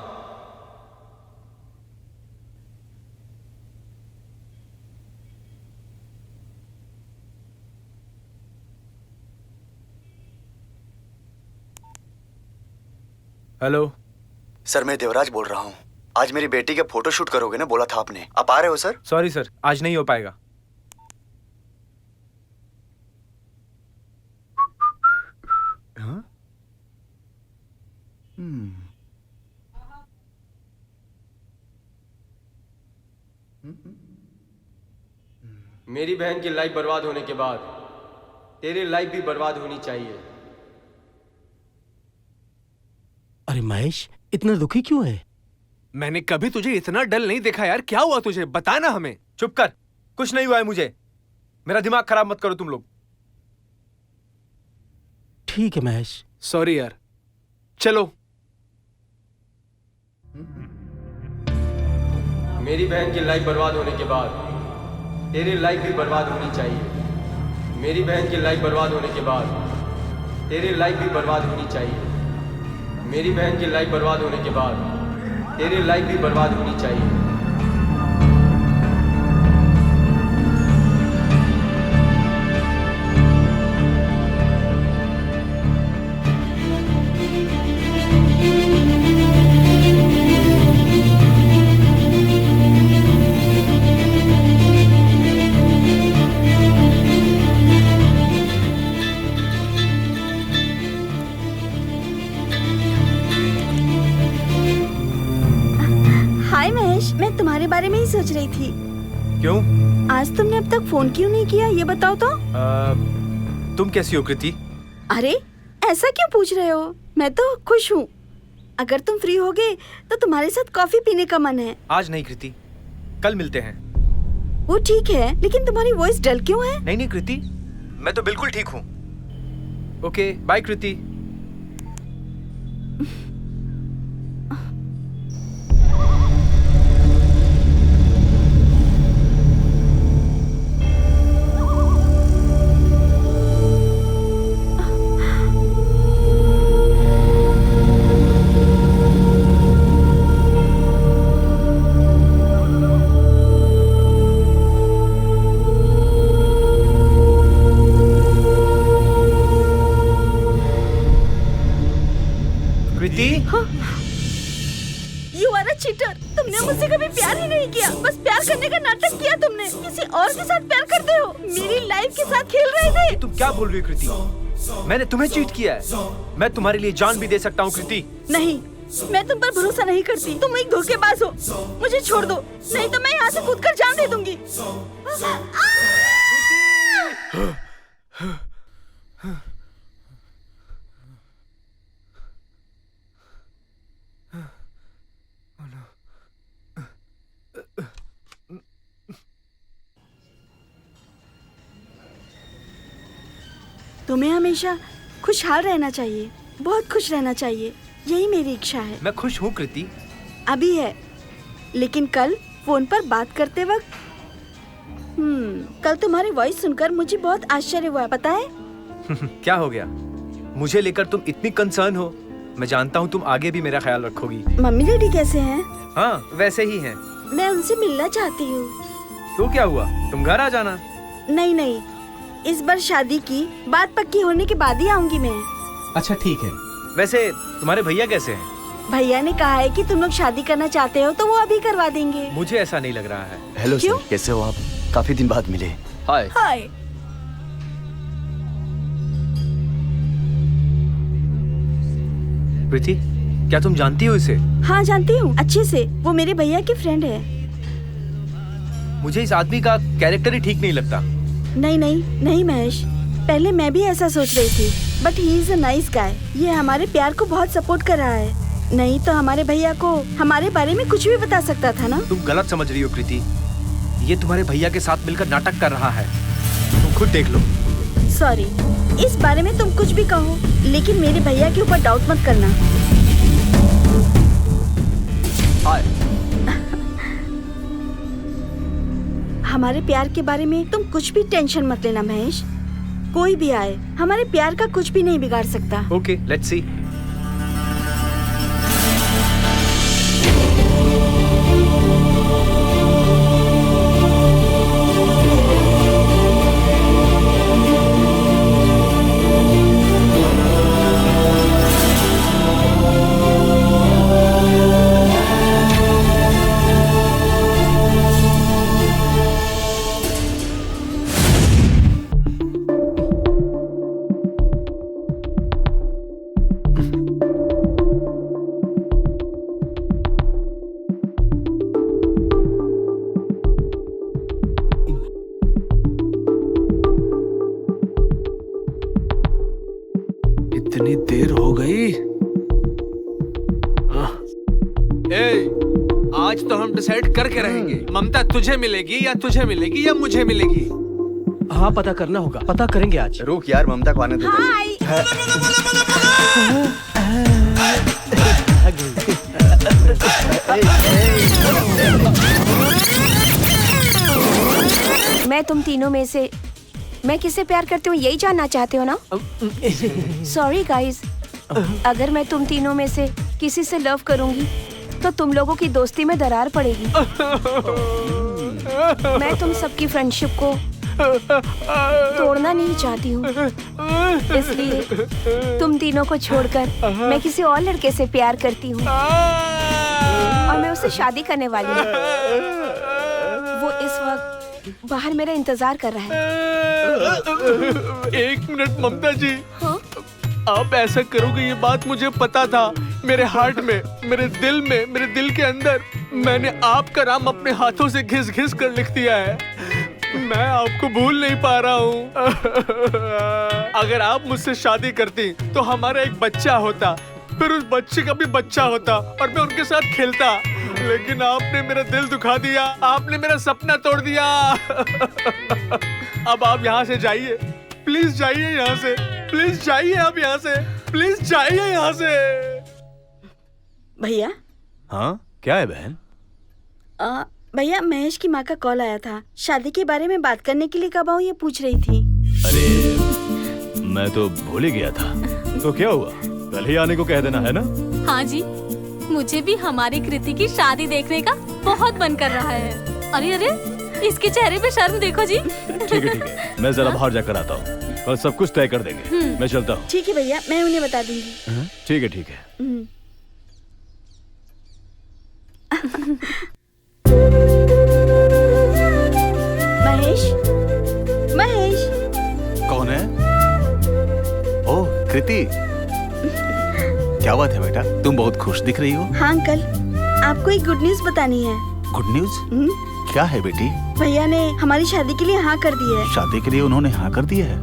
E: हेलो सर, मैं देवराज बोल रहा हूँ। आज मेरी बेटी का फोटो शूट करोगे ना, बोला था आपने। आप आ रहे हो सर?
C: सॉरी सर, आज नहीं हो पाएगा।
E: हाँ?
K: मेरी बहन की लाइफ बर्बाद होने के बाद तेरी लाइफ भी बर्बाद होनी चाहिए।
F: अरे महेश, इतना दुखी क्यों है?
I: मैंने कभी तुझे इतना डल नहीं देखा यार। क्या हुआ तुझे, बता ना हमें।
C: चुप कर, कुछ नहीं हुआ है मुझे। मेरा दिमाग खराब मत करो तुम लोग।
F: ठीक है महेश।
I: सॉरी यार, चलो।
K: मेरी बहन की लाइफ बर्बाद होने के बाद तेरी लाइफ भी बर्बाद होनी चाहिए। मेरी बहन की लाइफ बर्बाद होने के बाद तेरी लाइफ भी बर्बाद होनी चाहिए। मेरी बहन की लाइफ बर्बाद होने के बाद तेरी लाइफ भी बर्बाद होनी चाहिए।
B: हाय महेश, मैं तुम्हारे बारे में ही सोच रही थी।
C: क्यों?
B: आज तुमने अब तक फोन क्यों नहीं किया, ये बताओ तो।
C: तुम कैसी हो कृति?
B: अरे ऐसा क्यों पूछ रहे हो? मैं तो खुश हूँ। अगर तुम फ्री होगे तो तुम्हारे साथ कॉफी पीने का मन है।
C: आज नहीं कृति, कल मिलते हैं।
B: वो ठीक है, लेकिन तुम्हारी वॉइस डल क्यों है?
C: नहीं कृति, मैं तो बिल्कुल ठीक हूँ। ओके बाय कृति।
B: मेरे साथ प्यार करते हो? मेरी लाइफ के साथ खेल रहे थे?
C: तुम क्या बोल रही हो कृति? मैंने तुम्हें चीट किया है। मैं तुम्हारे लिए जान भी दे सकता हूँ कृति।
B: नहीं, मैं तुम पर भरोसा नहीं करती। तुम एक धोखेबाज हो। मुझे छोड़ दो, नहीं तो मैं यहाँ से कूदकर जान दे दूंगी। तुम्हें हमेशा खुशहाल रहना चाहिए, बहुत खुश रहना चाहिए, यही मेरी इच्छा है।
C: मैं खुश हूँ कृति।
B: अभी है, लेकिन कल फोन पर बात करते वक्त कल तुम्हारी वॉइस सुनकर मुझे बहुत आश्चर्य हुआ, पता है?
C: क्या हो गया? मुझे लेकर तुम इतनी कंसर्न हो। मैं जानता हूँ तुम आगे भी मेरा ख्याल रखोगी।
B: मम्मी डैडी कैसे हैं?
C: हाँ, वैसे ही हैं।
B: मैं उनसे मिलना चाहती हूँ।
C: तो क्या हुआ, तुम घर आ जाना।
B: नहीं नहीं, इस बार शादी की बात पक्की होने के बाद ही आऊंगी मैं।
F: अच्छा ठीक है।
C: वैसे तुम्हारे भैया कैसे हैं?
B: भैया ने कहा है कि तुम लोग शादी करना चाहते हो तो वो अभी करवा देंगे।
C: मुझे ऐसा नहीं लग रहा है।
E: हेलो सर, कैसे हो आप? काफी दिन बाद मिले।
K: हाय।
B: हाय।
C: प्रीति, क्या तुम जानती हो इसे?
B: हाँ जानती हूँ अच्छे से, वो मेरे भैया की फ्रेंड है।
C: मुझे इस आदमी का कैरेक्टर ही ठीक नहीं लगता।
B: नहीं नहीं नहीं महेश, पहले मैं भी ऐसा सोच रही थी, but he is a nice guy. ये हमारे प्यार को बहुत सपोर्ट कर रहा है, नहीं तो हमारे भैया को हमारे बारे में कुछ भी बता सकता था ना।
C: तुम गलत समझ रही हो कृति, ये तुम्हारे भैया के साथ मिलकर नाटक कर रहा है। तुम खुद देख लो।
B: सॉरी, इस बारे में तुम कुछ भी कहो, लेकिन मेरे भैया के ऊपर डाउट मत करना।
K: हाय।
B: हमारे प्यार के बारे में तुम कुछ भी टेंशन मत लेना महेश। कोई भी आए, हमारे प्यार का कुछ भी नहीं बिगाड़ सकता।
C: Okay, let's see.
I: इतनी देर हो गई। आज तो हम डिसाइड करके रहेंगे, ममता तुझे मिलेगी या तुझे मिलेगी या मुझे मिलेगी।
F: हाँ, पता करना होगा, पता करेंगे आज।
E: रुक यार, ममता को आने दे।
G: मैं तुम तीनों में से मैं किससे प्यार करती हूँ यही जानना चाहते हो ना? सॉरी गाइस, अगर मैं तुम तीनों में से किसी से लव करूंगी तो तुम लोगों की दोस्ती में दरार पड़ेगी। मैं तुम सबकी फ्रेंडशिप को तोड़ना नहीं चाहती हूँ, इसलिए तुम तीनों को छोड़कर मैं किसी और लड़के से प्यार करती हूँ और मैं उससे शादी करने वाली हूँ। वो इस वक्त बाहर मेरा इंतजार कर रहा है।
I: एक मिनट ममता जी, आप ऐसा करोगे ये बात मुझे पता था। मेरे हार्ट में, मेरे दिल के अंदर मैंने आपका नाम अपने हाथों से घिस घिस कर लिख दिया है। मैं आपको भूल नहीं पा रहा हूँ। अगर आप मुझसे शादी करती तो हमारा एक बच्चा होता, फिर उस बच्चे का भी बच्चा होता और मैं उनके साथ खेलता। लेकिन आपने मेरा दिल दुखा दिया, आपने मेरा सपना तोड़ दिया। अब आप यहाँ से जाइए, प्लीज जाइए यहाँ से, प्लीज जाइए आप यहाँ से, प्लीज जाइए यहाँ से।
B: भैया।
A: हाँ, क्या है बहन?
B: भैया, महेश की माँ का कॉल आया था, शादी के बारे में बात करने के लिए कब आऊँ ये पूछ रही थी।
A: अरे मैं तो भूल ही गया था। तो क्या हुआ, कल ही आने को कह देना है ना?
H: हाँ जी, मुझे भी हमारी कृति की शादी देखने का बहुत मन कर रहा है। अरे अरे, इसके चेहरे पे शर्म देखो जी।
A: ठीक है, मैं जरा बाहर जाकर आता हूँ, कल सब कुछ तय कर देंगे। मैं चलता हूँ।
B: ठीक है भैया, मैं उन्हें बता दूंगी।
A: ठीक है ठीक है।
B: महेश,
L: हैं? ओह कृति, क्या बात है बेटा, तुम बहुत खुश दिख रही हो।
B: हाँ अंकल, आपको एक गुड न्यूज बतानी है।
L: Good news? क्या है बेटी?
B: भैया ने हमारी शादी के लिए हाँ कर दी है।
L: शादी के लिए उन्होंने हाँ कर दिया है?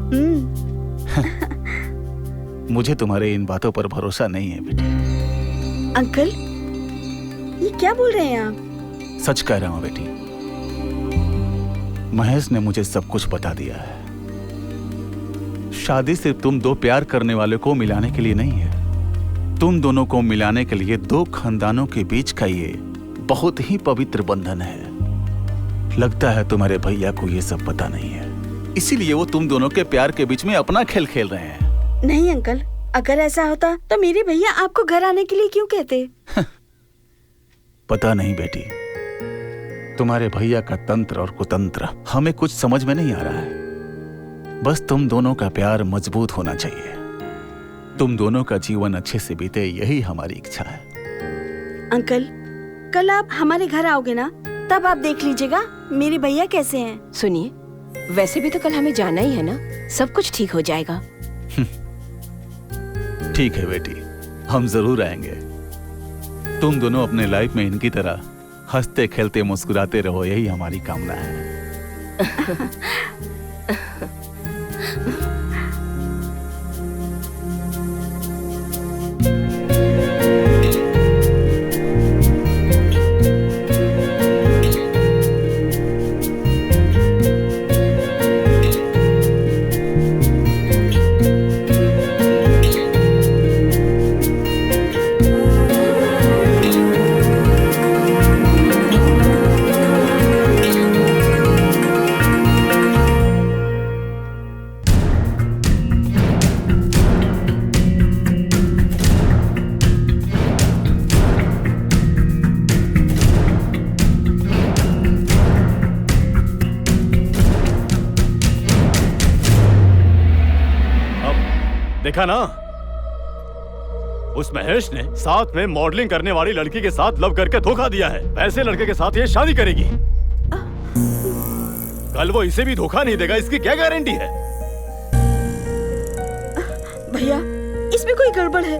L: मुझे तुम्हारे इन बातों पर भरोसा नहीं है बेटी।
B: अंकल, ये क्या बोल रहे हैं आप?
L: सच कह रहा हूँ बेटी, महेश ने मुझे सब कुछ बता दिया है। शादी सिर्फ तुम दो प्यार करने वाले को मिलाने के लिए नहीं है, तुम दोनों को मिलाने के लिए दो खानदानों के बीच का ये बहुत ही पवित्र बंधन है। लगता है तुम्हारे भैया को ये सब पता नहीं है, इसीलिए वो तुम दोनों के प्यार के बीच में अपना खेल खेल रहे हैं।
B: नहीं अंकल, अगर ऐसा होता तो मेरे भैया आपको घर आने के लिए क्यों कहते?
L: पता नहीं बेटी, तुम्हारे भैया का तंत्र और कुतंत्र हमें कुछ समझ में नहीं आ रहा है। बस तुम दोनों का प्यार मजबूत होना चाहिए, तुम दोनों का जीवन अच्छे से बीते, यही हमारी इच्छा है।
B: अंकल, कल आप हमारे घर आओगे ना, तब आप देख लीजिएगा मेरे भैया कैसे हैं।
G: सुनिए, वैसे भी तो कल हमें जाना ही है ना, सब कुछ ठीक हो जाएगा।
L: ठीक है बेटी, हम जरूर आएंगे। तुम दोनों अपने लाइफ में इनकी तरह हंसते खेलते मुस्कुराते रहो, यही हमारी कामना है।
A: देखा ना, उस महेश ने साथ में मॉडलिंग करने वाली लड़की के साथ लव करके धोखा दिया है। वैसे लड़के के साथ ये शादी करेगी, कल वो इसे भी धोखा नहीं देगा, इसकी क्या गारंटी है?
B: भैया, इसमें कोई गड़बड़ है।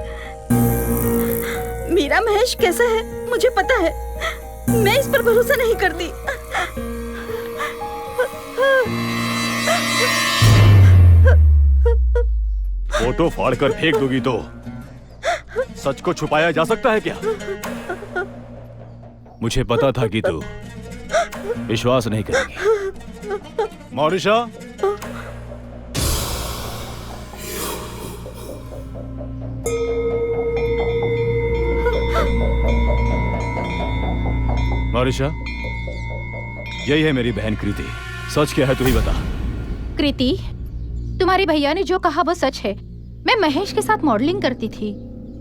B: मेरा महेश कैसा है मुझे पता है, मैं इस पर भरोसा नहीं करती।
A: फोटो फाड़ कर फेंक दोगी तो सच को छुपाया जा सकता है क्या? मुझे पता था कि तू विश्वास नहीं करेगी। मौरिशा, मौरिशा, यही है मेरी बहन कृति। सच क्या है तू ही बता।
D: कृति, तुम्हारे भैया ने जो कहा वो सच है। मैं महेश के साथ मॉडलिंग करती थी,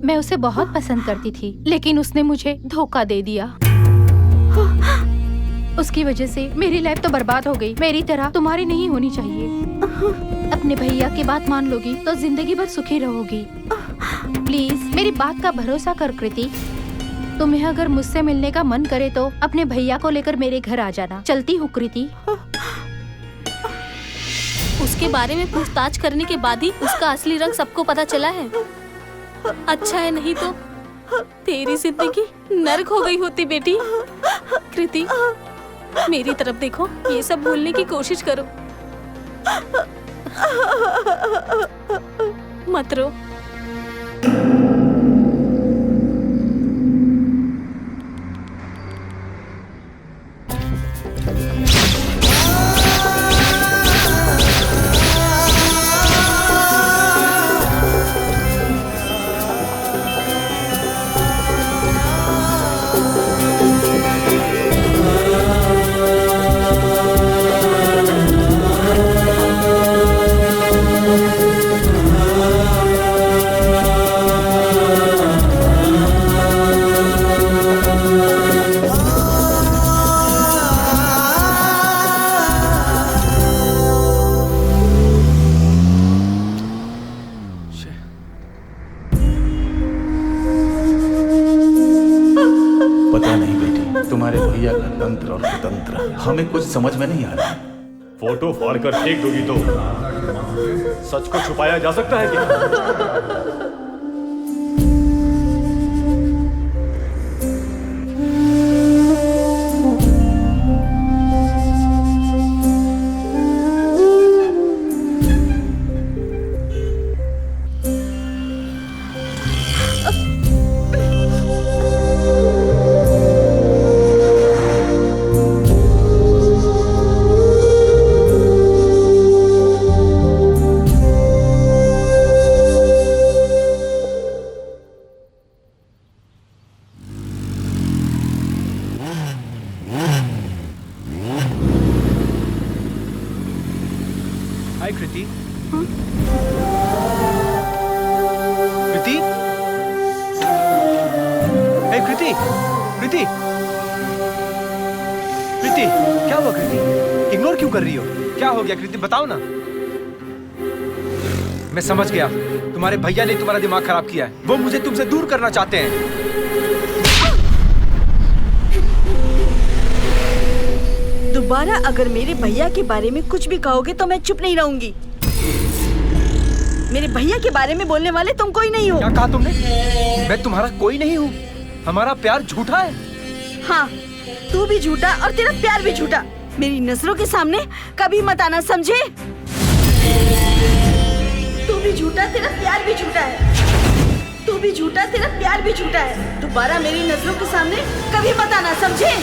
D: मैं उसे बहुत पसंद करती थी, लेकिन उसने मुझे धोखा दे दिया। उसकी वजह से मेरी लाइफ तो बर्बाद हो गई। मेरी तरह तुम्हारी नहीं होनी चाहिए। अपने भैया की बात मान लोगी तो जिंदगी भर सुखी रहोगी। प्लीज मेरी बात का भरोसा कर कृति। तुम्हें अगर मुझसे मिलने का मन करे तो अपने भैया को लेकर मेरे घर आ जाना। चलती हूँ कृति।
H: उसके बारे में पूछताछ करने के बाद ही उसका असली रंग सबको पता चला है। अच्छा है, नहीं तो तेरी जिंदगी नर्क हो गई होती बेटी। कृति, मेरी तरफ देखो, ये सब भूलने की कोशिश करो, मत रो।
L: हमें कुछ समझ में नहीं आ रहा।
A: फोटो फाड़ कर फेंक दोगी तो सच को छुपाया जा सकता है क्या?
C: हाय कृति। कृति? हे कृति, कृति, कृति, क्या हुआ कृति? इग्नोर क्यों कर रही हो? क्या हो गया कृति, बताओ ना। मैं समझ गया, तुम्हारे भैया ने तुम्हारा दिमाग खराब किया है। वो मुझे तुमसे दूर करना चाहते हैं।
B: दोबारा अगर मेरे भैया के बारे में कुछ भी कहोगे तो मैं चुप नहीं रहूंगी। मेरे भैया के बारे में बोलने वाले तुम कोई नहीं हो।
C: क्या कहा तुमने? मैं तुम्हारा कोई नहीं हूँ। हमारा प्यार झूठा है।
B: हाँ, तू भी झूठा और तेरा प्यार भी झूठा। मेरी नजरों के सामने कभी मत आना, समझे? तू भी झूठा, तेरा प्यार भी झूठा है। तू भी झूठा, तेरा प्यार भी झूठा है। दोबारा मेरी नजरों के सामने कभी मत आना, समझे?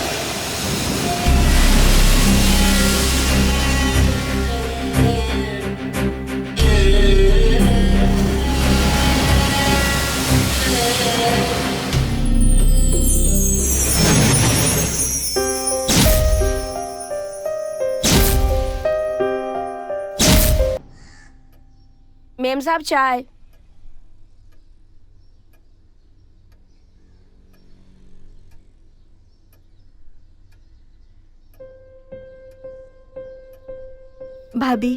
G: मेम साहब चाय।
B: भाभी,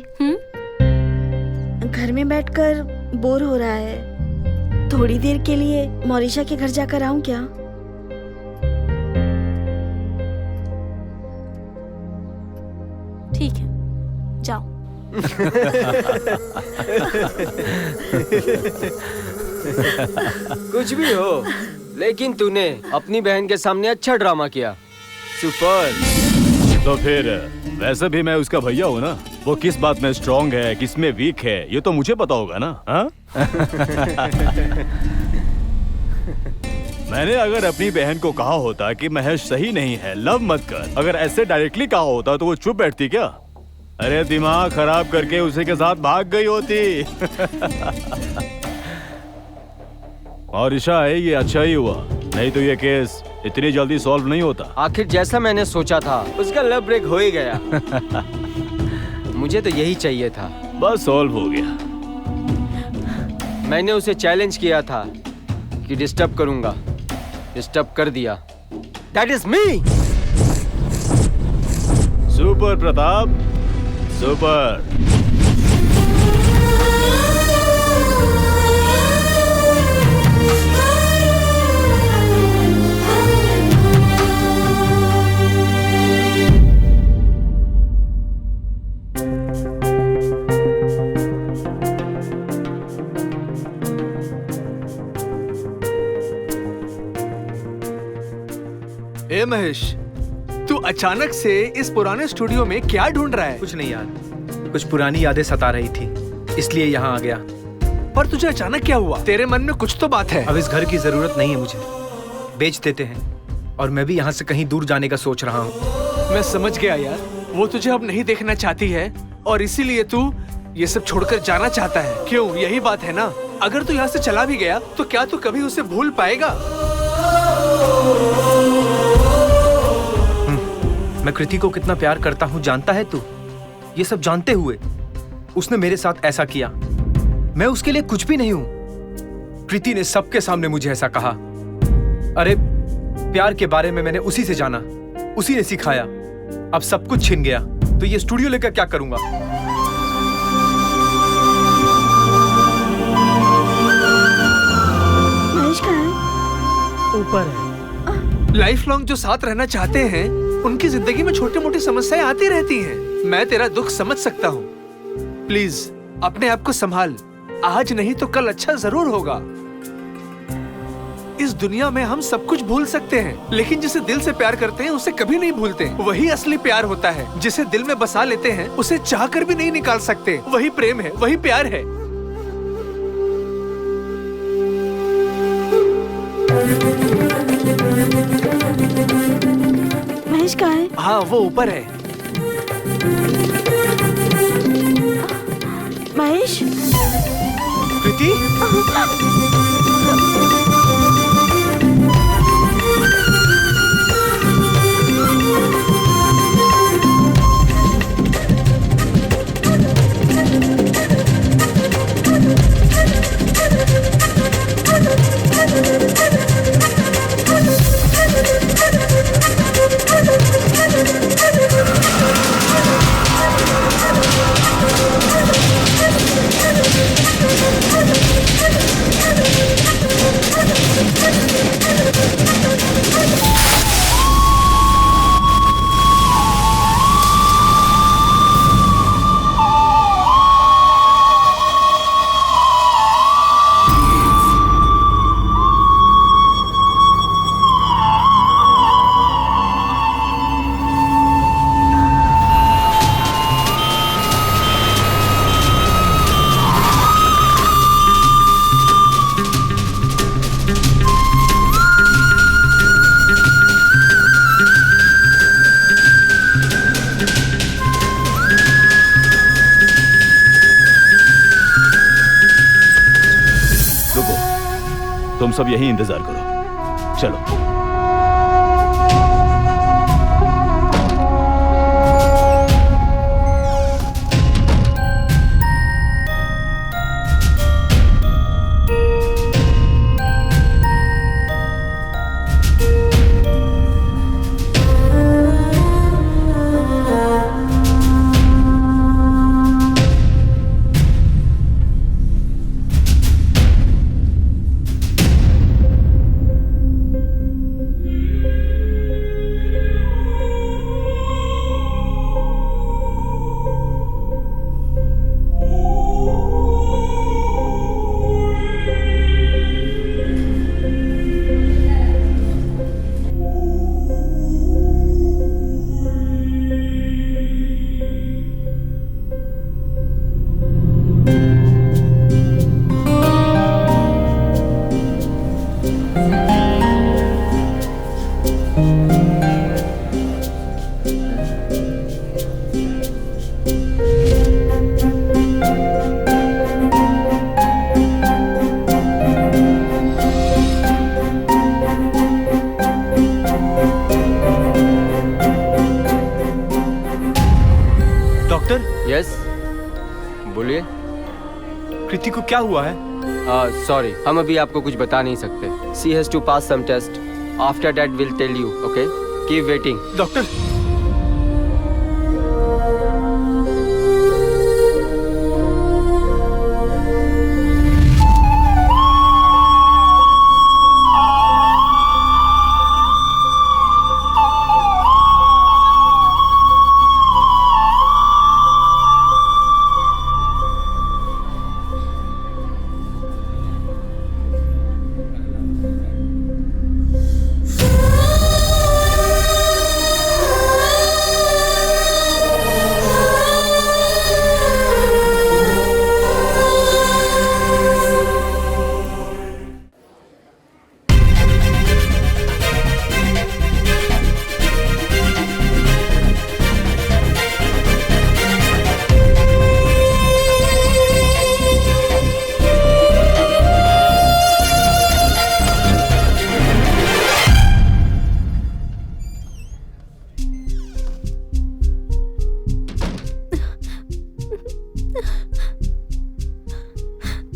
B: घर में बैठकर बोर हो रहा है। थोड़ी देर के लिए मोरिशा के घर जाकर आऊं क्या?
H: ठीक है, जाओ।
K: कुछ भी हो, लेकिन तूने अपनी बहन के सामने अच्छा ड्रामा किया। सुपर।
A: तो फिर वैसे भी मैं उसका भैया हूँ ना। वो किस बात में स्ट्रांग है, किस में वीक है, ये तो मुझे पता होगा ना। हाँ? मैंने अगर अपनी बहन को कहा होता कि महेश सही नहीं है, लव मत कर, अगर ऐसे डायरेक्टली कहा होता तो वो चुप बैठती क्या? अरे दिमाग खराब करके उसी के साथ भाग गई होती। और ईशा है, ये अच्छा ही हुआ, नहीं तो ये केस इतनी जल्दी सॉल्व नहीं होता।
K: आखिर जैसा मैंने सोचा था उसका लव ब्रेक हो ही गया। मुझे तो यही चाहिए था।
A: बस सॉल्व हो गया।
K: मैंने उसे चैलेंज किया था कि डिस्टर्ब करूंगा, डिस्टर्ब कर दिया। That is me।
A: Super Pratap, super.
I: ए महेश, तू अचानक से इस पुराने स्टूडियो में क्या ढूंढ रहा है?
C: कुछ नहीं यार, कुछ पुरानी यादें सता रही थी, इसलिए यहाँ आ गया।
I: पर तुझे अचानक क्या हुआ? तेरे मन में कुछ तो बात है।
C: अब इस घर की जरूरत नहीं है मुझे, बेच देते हैं। और मैं भी यहाँ से कहीं दूर जाने का सोच रहा हूँ।
I: मैं समझ गया यार, वो तुझे अब नहीं देखना चाहती है और इसीलिए तू ये सब छोड़कर जाना चाहता है। क्यों, यही बात है ना? अगर तू यहाँ से चला भी गया तो क्या तू कभी उसे भूल पाएगा?
C: मैं कृति को कितना प्यार करता हूँ जानता है तू? ये सब जानते हुए उसने मेरे साथ ऐसा किया। मैं उसके लिए कुछ भी नहीं हूँ। कृति ने सबके सामने मुझे ऐसा कहा। अरे प्यार के बारे में मैंने उसी से जाना, उसी ने सिखाया। अब सब कुछ छिन गया तो ये स्टूडियो लेकर क्या करूंगा?
B: महेश कहाँ है?
F: ऊपर है।
I: लाइफ लॉन्ग जो साथ रहना चाहते हैं उनकी जिंदगी में छोटी मोटी समस्याएं आती रहती हैं। मैं तेरा दुख समझ सकता हूँ। प्लीज अपने आप को संभाल। आज नहीं तो कल अच्छा जरूर होगा। इस दुनिया में हम सब कुछ भूल सकते हैं, लेकिन जिसे दिल से प्यार करते हैं उसे कभी नहीं भूलते। वही असली प्यार होता है। जिसे दिल में बसा लेते हैं उसे चाह कर भी नहीं निकाल सकते। वही प्रेम है, वही प्यार है।
B: महेश कहाँ है?
I: हाँ, वो ऊपर है।
B: महेश,
I: कृति,
A: तुम सब यहीं इंतजार करो। चलो।
K: यस, बोलिए।
C: कृति को क्या हुआ है?
K: सॉरी, हम अभी आपको कुछ बता नहीं सकते। She has to pass some test. After that will tell you. Okay, keep waiting.
C: Doctor,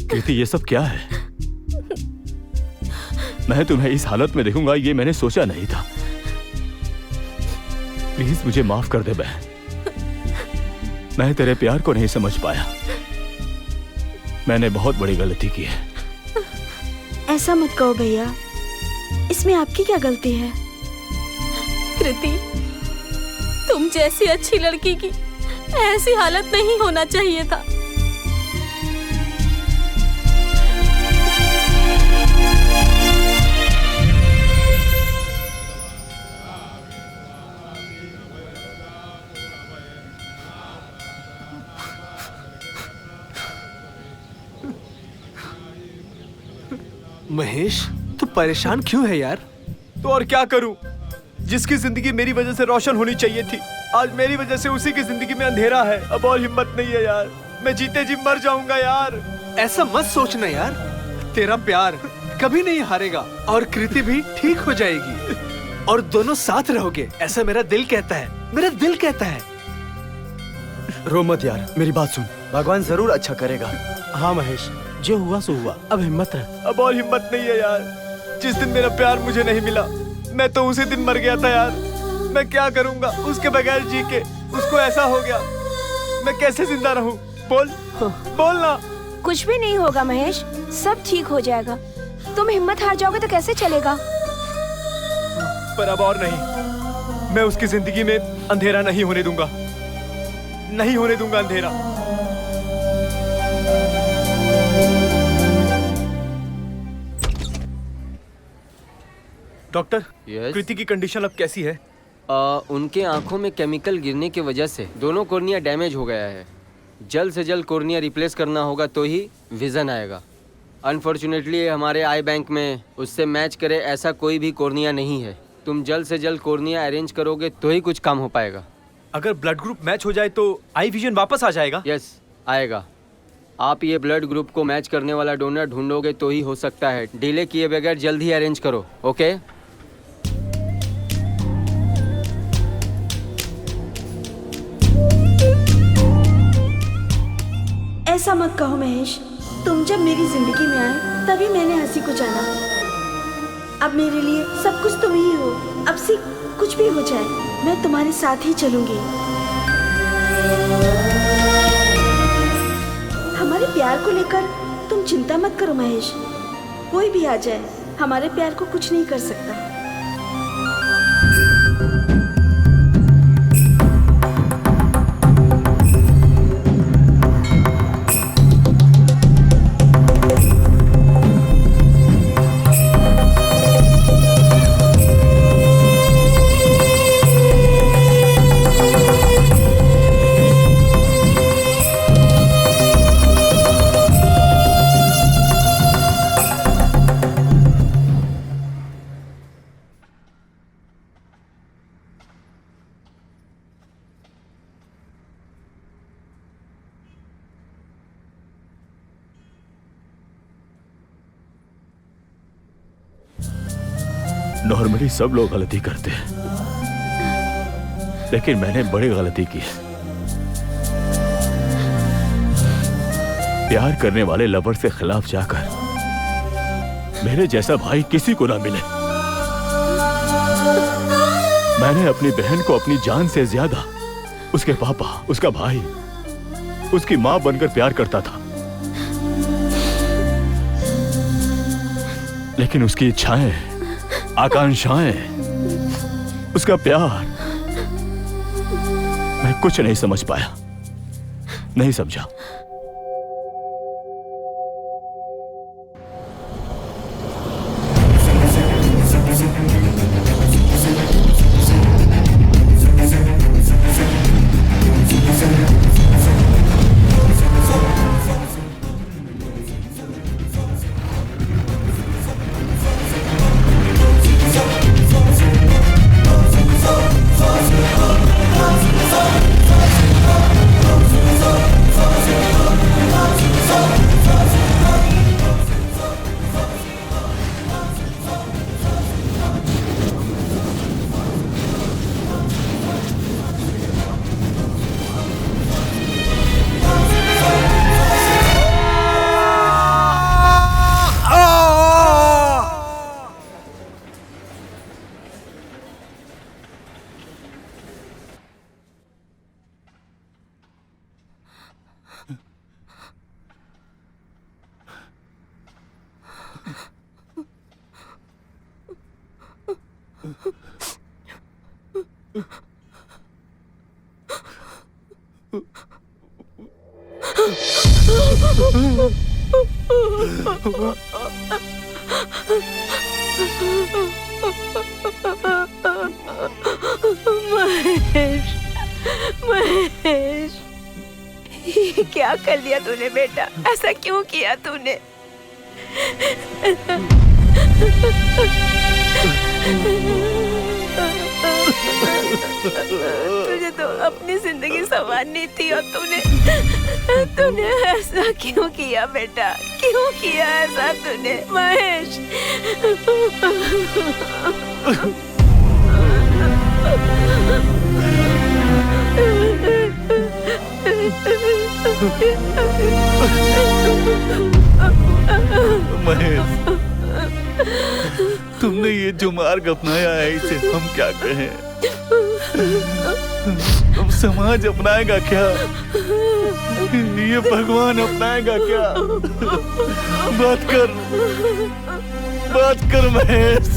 A: Kriti, ये सब क्या है? मैं तुम्हें इस हालत में देखूंगा ये मैंने सोचा नहीं था। प्लीज मुझे माफ कर दे बहन। मैं तेरे प्यार को नहीं समझ पाया। मैंने बहुत बड़ी गलती की है।
B: ऐसा मत कहो भैया, इसमें आपकी क्या गलती है?
H: कृति, तुम जैसी अच्छी लड़की की ऐसी हालत नहीं होना चाहिए था।
I: महेश, तू परेशान क्यों है यार?
C: तो और क्या करूं? जिसकी जिंदगी मेरी वजह से रोशन होनी चाहिए थी, आज मेरी वजह से उसी की जिंदगी में अंधेरा है। अब और हिम्मत नहीं है यार, मैं जीते जी मर जाऊंगा यार।
I: ऐसा मत सोचना यार, तेरा प्यार कभी नहीं हारेगा और कृति भी ठीक हो जाएगी और दोनों साथ रहोगे, ऐसा मेरा दिल कहता है, मेरा दिल कहता है।
E: रो मत यार, मेरी बात सुन, भगवान जरूर अच्छा करेगा।
F: हाँ महेश, जो हुआ सो हुआ, अब हिम्मत रख।
C: अब और हिम्मत नहीं है यार। जिस दिन मेरा प्यार मुझे नहीं मिला, मैं तो उसी दिन मर गया था यार। मैं क्या करूंगा उसके बगैर जी के? उसको ऐसा हो गया, मैं कैसे जिंदा रहूं? बोल बोल ना।
G: कुछ भी नहीं होगा महेश, सब ठीक हो जाएगा। तुम हिम्मत हार जाओगे तो कैसे चलेगा?
C: पर अब और नहीं, मैं उसकी जिंदगी में अंधेरा नहीं होने दूंगा, नहीं होने दूंगा अंधेरा। डॉक्टर, कृति की कंडीशन अब कैसी है?
K: उनके आंखों में केमिकल गिरने की वजह से दोनों कॉर्निया डैमेज हो गया है। जल्द से जल्द कॉर्निया रिप्लेस करना होगा तो ही विजन आएगा। अनफॉर्चुनेटली हमारे आई बैंक में उससे मैच करे ऐसा कोई भी कॉर्निया नहीं है। तुम जल्द से जल्द कॉर्निया अरेंज करोगे तो ही कुछ काम हो पाएगा।
C: अगर ब्लड ग्रुप मैच हो जाए तो आई विजन वापस आ जाएगा?
K: यस, आएगा। आप ये ब्लड ग्रुप को मैच करने वाला डोनर ढूंढोगे तो ही हो सकता है। डिले किए बगैर जल्द ही अरेंज करो, ओके?
B: ऐसा मत कहो महेश, तुम जब मेरी जिंदगी में आए तभी मैंने हंसी को जाना। अब मेरे लिए सब कुछ तुम ही हो। अब से कुछ भी हो जाए, मैं तुम्हारे साथ ही चलूंगी। हमारे प्यार को लेकर तुम चिंता मत करो महेश, कोई भी आ जाए हमारे प्यार को कुछ नहीं कर सकता।
A: नॉर्मली सब लोग गलती करते हैं, लेकिन मैंने बड़ी गलती की है। प्यार करने वाले लवर से खिलाफ जाकर मेरे जैसा भाई किसी को ना मिले। मैंने अपनी बहन को अपनी जान से ज्यादा उसके पापा, उसका भाई, उसकी मां बनकर प्यार करता था, लेकिन उसकी इच्छाएं, आकांक्षाएं, उसका प्यार मैं कुछ नहीं समझ पाया, नहीं समझा।
G: महेश, महेश, ये क्या कर लिया तूने बेटा? ऐसा क्यों किया तूने? तुझे तो अपनी जिंदगी संवारनी थी और तूने ऐसा क्यों किया बेटा? क्यों किया ऐसा तूने महेश?
L: महेश, तुमने ये जो मार्ग अपनाया है इसे हम क्या कहें? अब समाज अपनाएगा क्या? ये भगवान अपनाएगा क्या? बात कर महेश।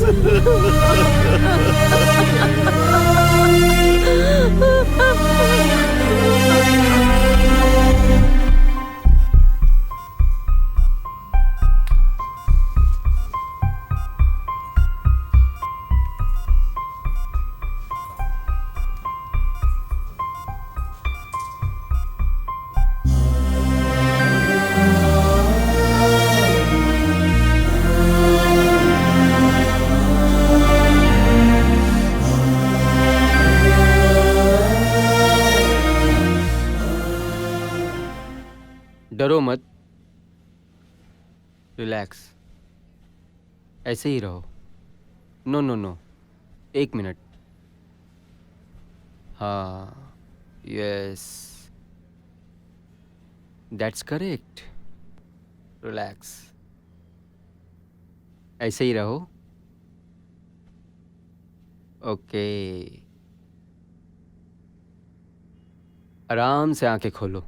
K: डरो मत, रिलैक्स, ऐसे ही रहो। No no no, 1 minute. हाँ, यस, दैट्स करेक्ट। रिलैक्स, ऐसे ही रहो। ओके, आराम से आंखें खोलो।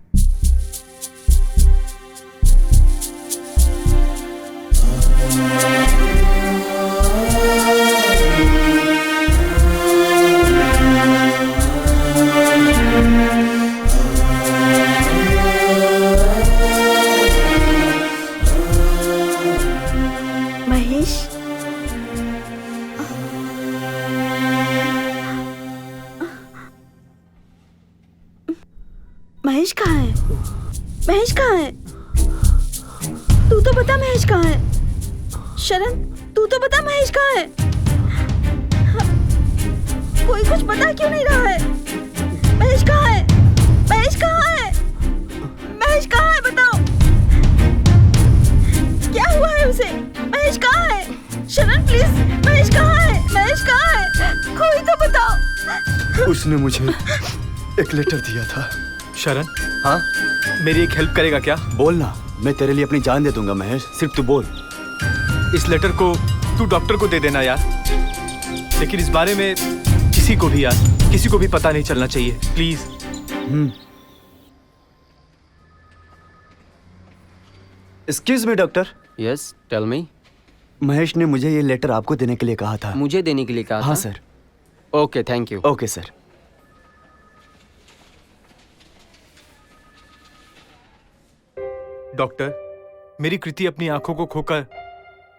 B: महेश, महेश कहाँ है? महेश कहाँ है? तू तो बता महेश कहाँ है? शरण, तू तो बता महेश कहाँ है? कोई कुछ बता क्यों नहीं रहा है? महेश कहाँ है? महेश कहाँ है? महेश कहाँ है बताओ? क्या हुआ है उसे? महेश कहाँ है? शरण प्लीज, महेश कहाँ है? महेश कहाँ है? कोई तो बताओ।
E: उसने मुझे एक लेटर दिया था।
C: शरण,
E: हाँ,
C: मेरी एक हेल्प करेगा क्या?
E: बोल ना, मैं तेरे लिए अपनी जान दे दूंगा महेश, सिर्फ तू बोल।
C: इस लेटर को तू डॉक्टर को दे देना यार, लेकिन इस बारे में किसी को भी यार, किसी को भी पता नहीं चलना चाहिए, please.
E: Excuse me doctor.
K: Yes, tell me.
E: Mahesh ने मुझे ये लेटर आपको देने के लिए कहा था।
K: मुझे देने के लिए कहा
E: हाँ
K: था?
E: Sir.
K: Okay, thank you.
E: Okay sir.
C: Doctor, मेरी कृति अपनी आंखों को खोकर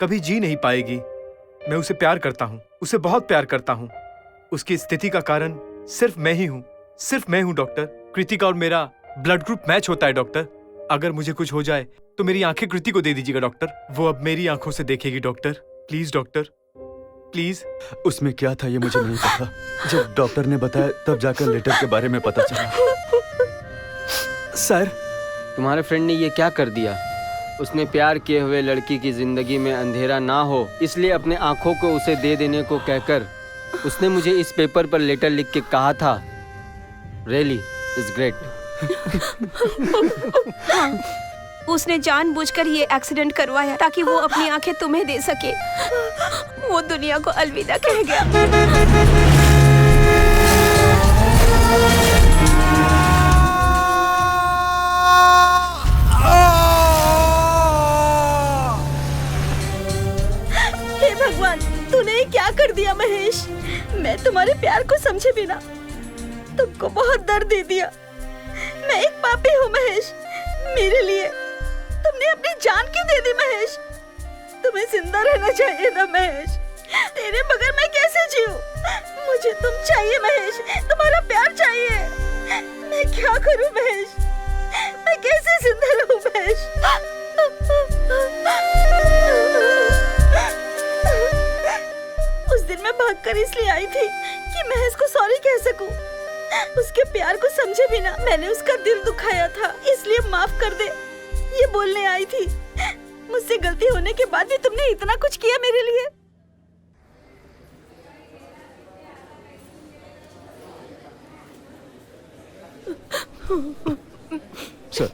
C: कभी जी नहीं पाएगी। मैं उसे प्यार करता हूँ, उसे बहुत प्यार करता हूँ। उसकी स्थिति का कारण सिर्फ मैं ही हूँ, सिर्फ मैं हूँ डॉक्टर। कृति का और मेरा ब्लड ग्रुप मैच होता है डॉक्टर। अगर मुझे कुछ हो जाए तो मेरी आंखें कृति को दे दीजिएगा डॉक्टर, वो अब मेरी आंखों से देखेगी डॉक्टर। Please doctor, please.
E: उसमें क्या था ये मुझे नहीं पता। जब डॉक्टर ने बताया तब जाकर लेटर के बारे में पता चला। सर,
K: तुम्हारे फ्रेंड ने ये क्या कर दिया? उसने प्यार किए हुए लड़की की जिंदगी में अंधेरा ना हो इसलिए अपने आंखों को उसे दे देने को कहकर उसने मुझे इस पेपर पर लेटर लिख के कहा था। Really it's great.
G: उसने जानबूझकर ये एक्सीडेंट करवाया ताकि वो अपनी आंखें तुम्हें दे सके। वो दुनिया को अलविदा कह गया।
B: हे भगवान, तूने ये क्या कर दिया महेश? मैं तुम्हारे प्यार को समझे बिना तुमको बहुत दर्द दे दिया। मैं एक पापी हूँ महेश। मेरे लिए तुमने अपनी जान क्यों दे दी महेश? तुम्हें जिंदा रहना चाहिए ना महेश। तेरे बगैर मैं कैसे जीऊं? मुझे तुम चाहिए महेश, तुम्हारा प्यार चाहिए। मैं क्या करूं महेश? मैं कैसे जिंदा रहूं महेश? सकूं? उसके प्यार को समझे बिना मैंने उसका दिल दुखाया था, इसलिए माफ कर दे, ये बोलने आई थी। मुझसे गलती होने के बाद भी तुमने इतना कुछ किया मेरे लिए।
A: सर,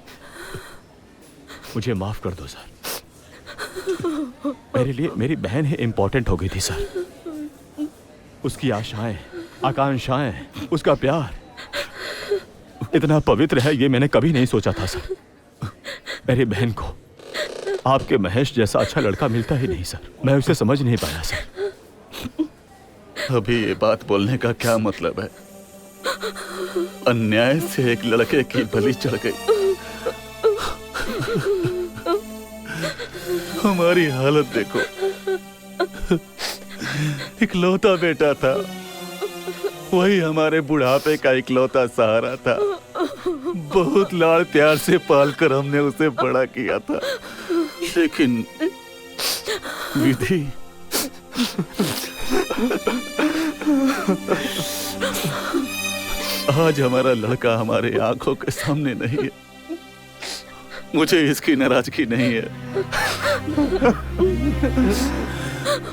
A: मुझे माफ कर दो सर। मेरे लिए मेरी बहन ही इम्पोर्टेंट हो गई थी सर। उसकी आशाएं, आकांक्षाएं, उसका प्यार इतना पवित्र है, ये मैंने कभी नहीं सोचा था सर। मेरी बहन को आपके महेश जैसा अच्छा लड़का मिलता ही नहीं सर। मैं उसे समझ नहीं पाया सर।
L: अभी ये बात बोलने का क्या मतलब है? अन्याय से एक लड़के की बलि चढ़ गई। हमारी हालत देखो। इकलौता बेटा था, वही हमारे बुढ़ापे का इकलौता सहारा था। बहुत लाड़ प्यार से पालकर हमने उसे बड़ा किया था, लेकिन विधि आज हमारा लड़का हमारे आंखों के सामने नहीं है। मुझे इसकी नाराजगी नहीं है।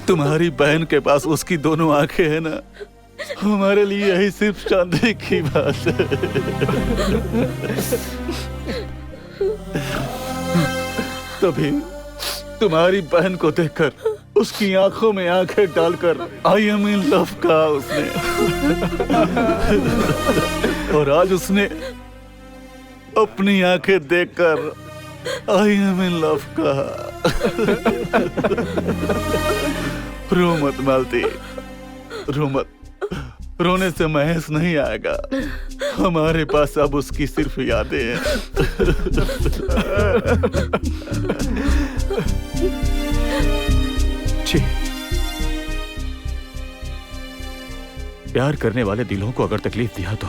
L: तुम्हारी बहन के पास उसकी दोनों आंखें हैं ना, हमारे लिए यही सिर्फ चांदनी की बात है। तभी तुम्हारी बहन को देखकर उसकी आंखों में आंखें डालकर आई एम इन लव कहा उसने। और आज उसने अपनी आंखें देखकर आई एम इन लव कहा। रो मत मालती, रो मत। रोने से महेश नहीं आएगा। हमारे पास अब उसकी सिर्फ यादें हैं।
A: प्यार करने वाले दिलों को अगर तकलीफ दिया तो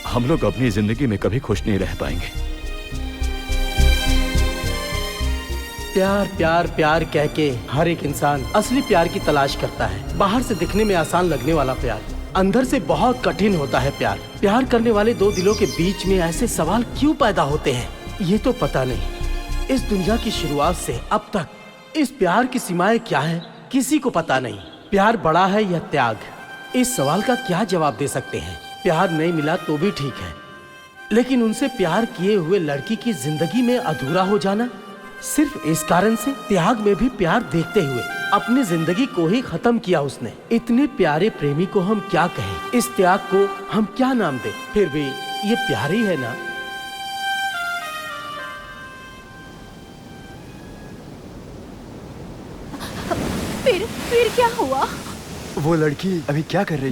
A: हम लोग अपनी जिंदगी में कभी खुश नहीं रह पाएंगे।
F: प्यार प्यार प्यार कह के हर एक इंसान असली प्यार की तलाश करता है। बाहर से दिखने में आसान लगने वाला प्यार अंदर से बहुत कठिन होता है। प्यार करने वाले दो दिलों के बीच में ऐसे सवाल क्यों पैदा होते हैं, ये तो पता नहीं। इस दुनिया की शुरुआत से अब तक इस प्यार की सीमाएं क्या हैं, किसी को पता नहीं। प्यार बड़ा है या त्याग, इस सवाल का क्या जवाब दे सकते हैं। प्यार नहीं मिला तो भी ठीक है, लेकिन उनसे प्यार किए हुए लड़की की जिंदगी में अधूरा हो जाना सिर्फ इस कारण से, त्याग में भी प्यार देखते हुए अपनी जिंदगी को ही खत्म किया उसने। इतने प्यारे प्रेमी को हम क्या कहें, इस त्याग को हम क्या नाम दें? फिर भी ये प्यार ही है ना।
G: फिर क्या हुआ?
E: वो लड़की अभी क्या कर रही है?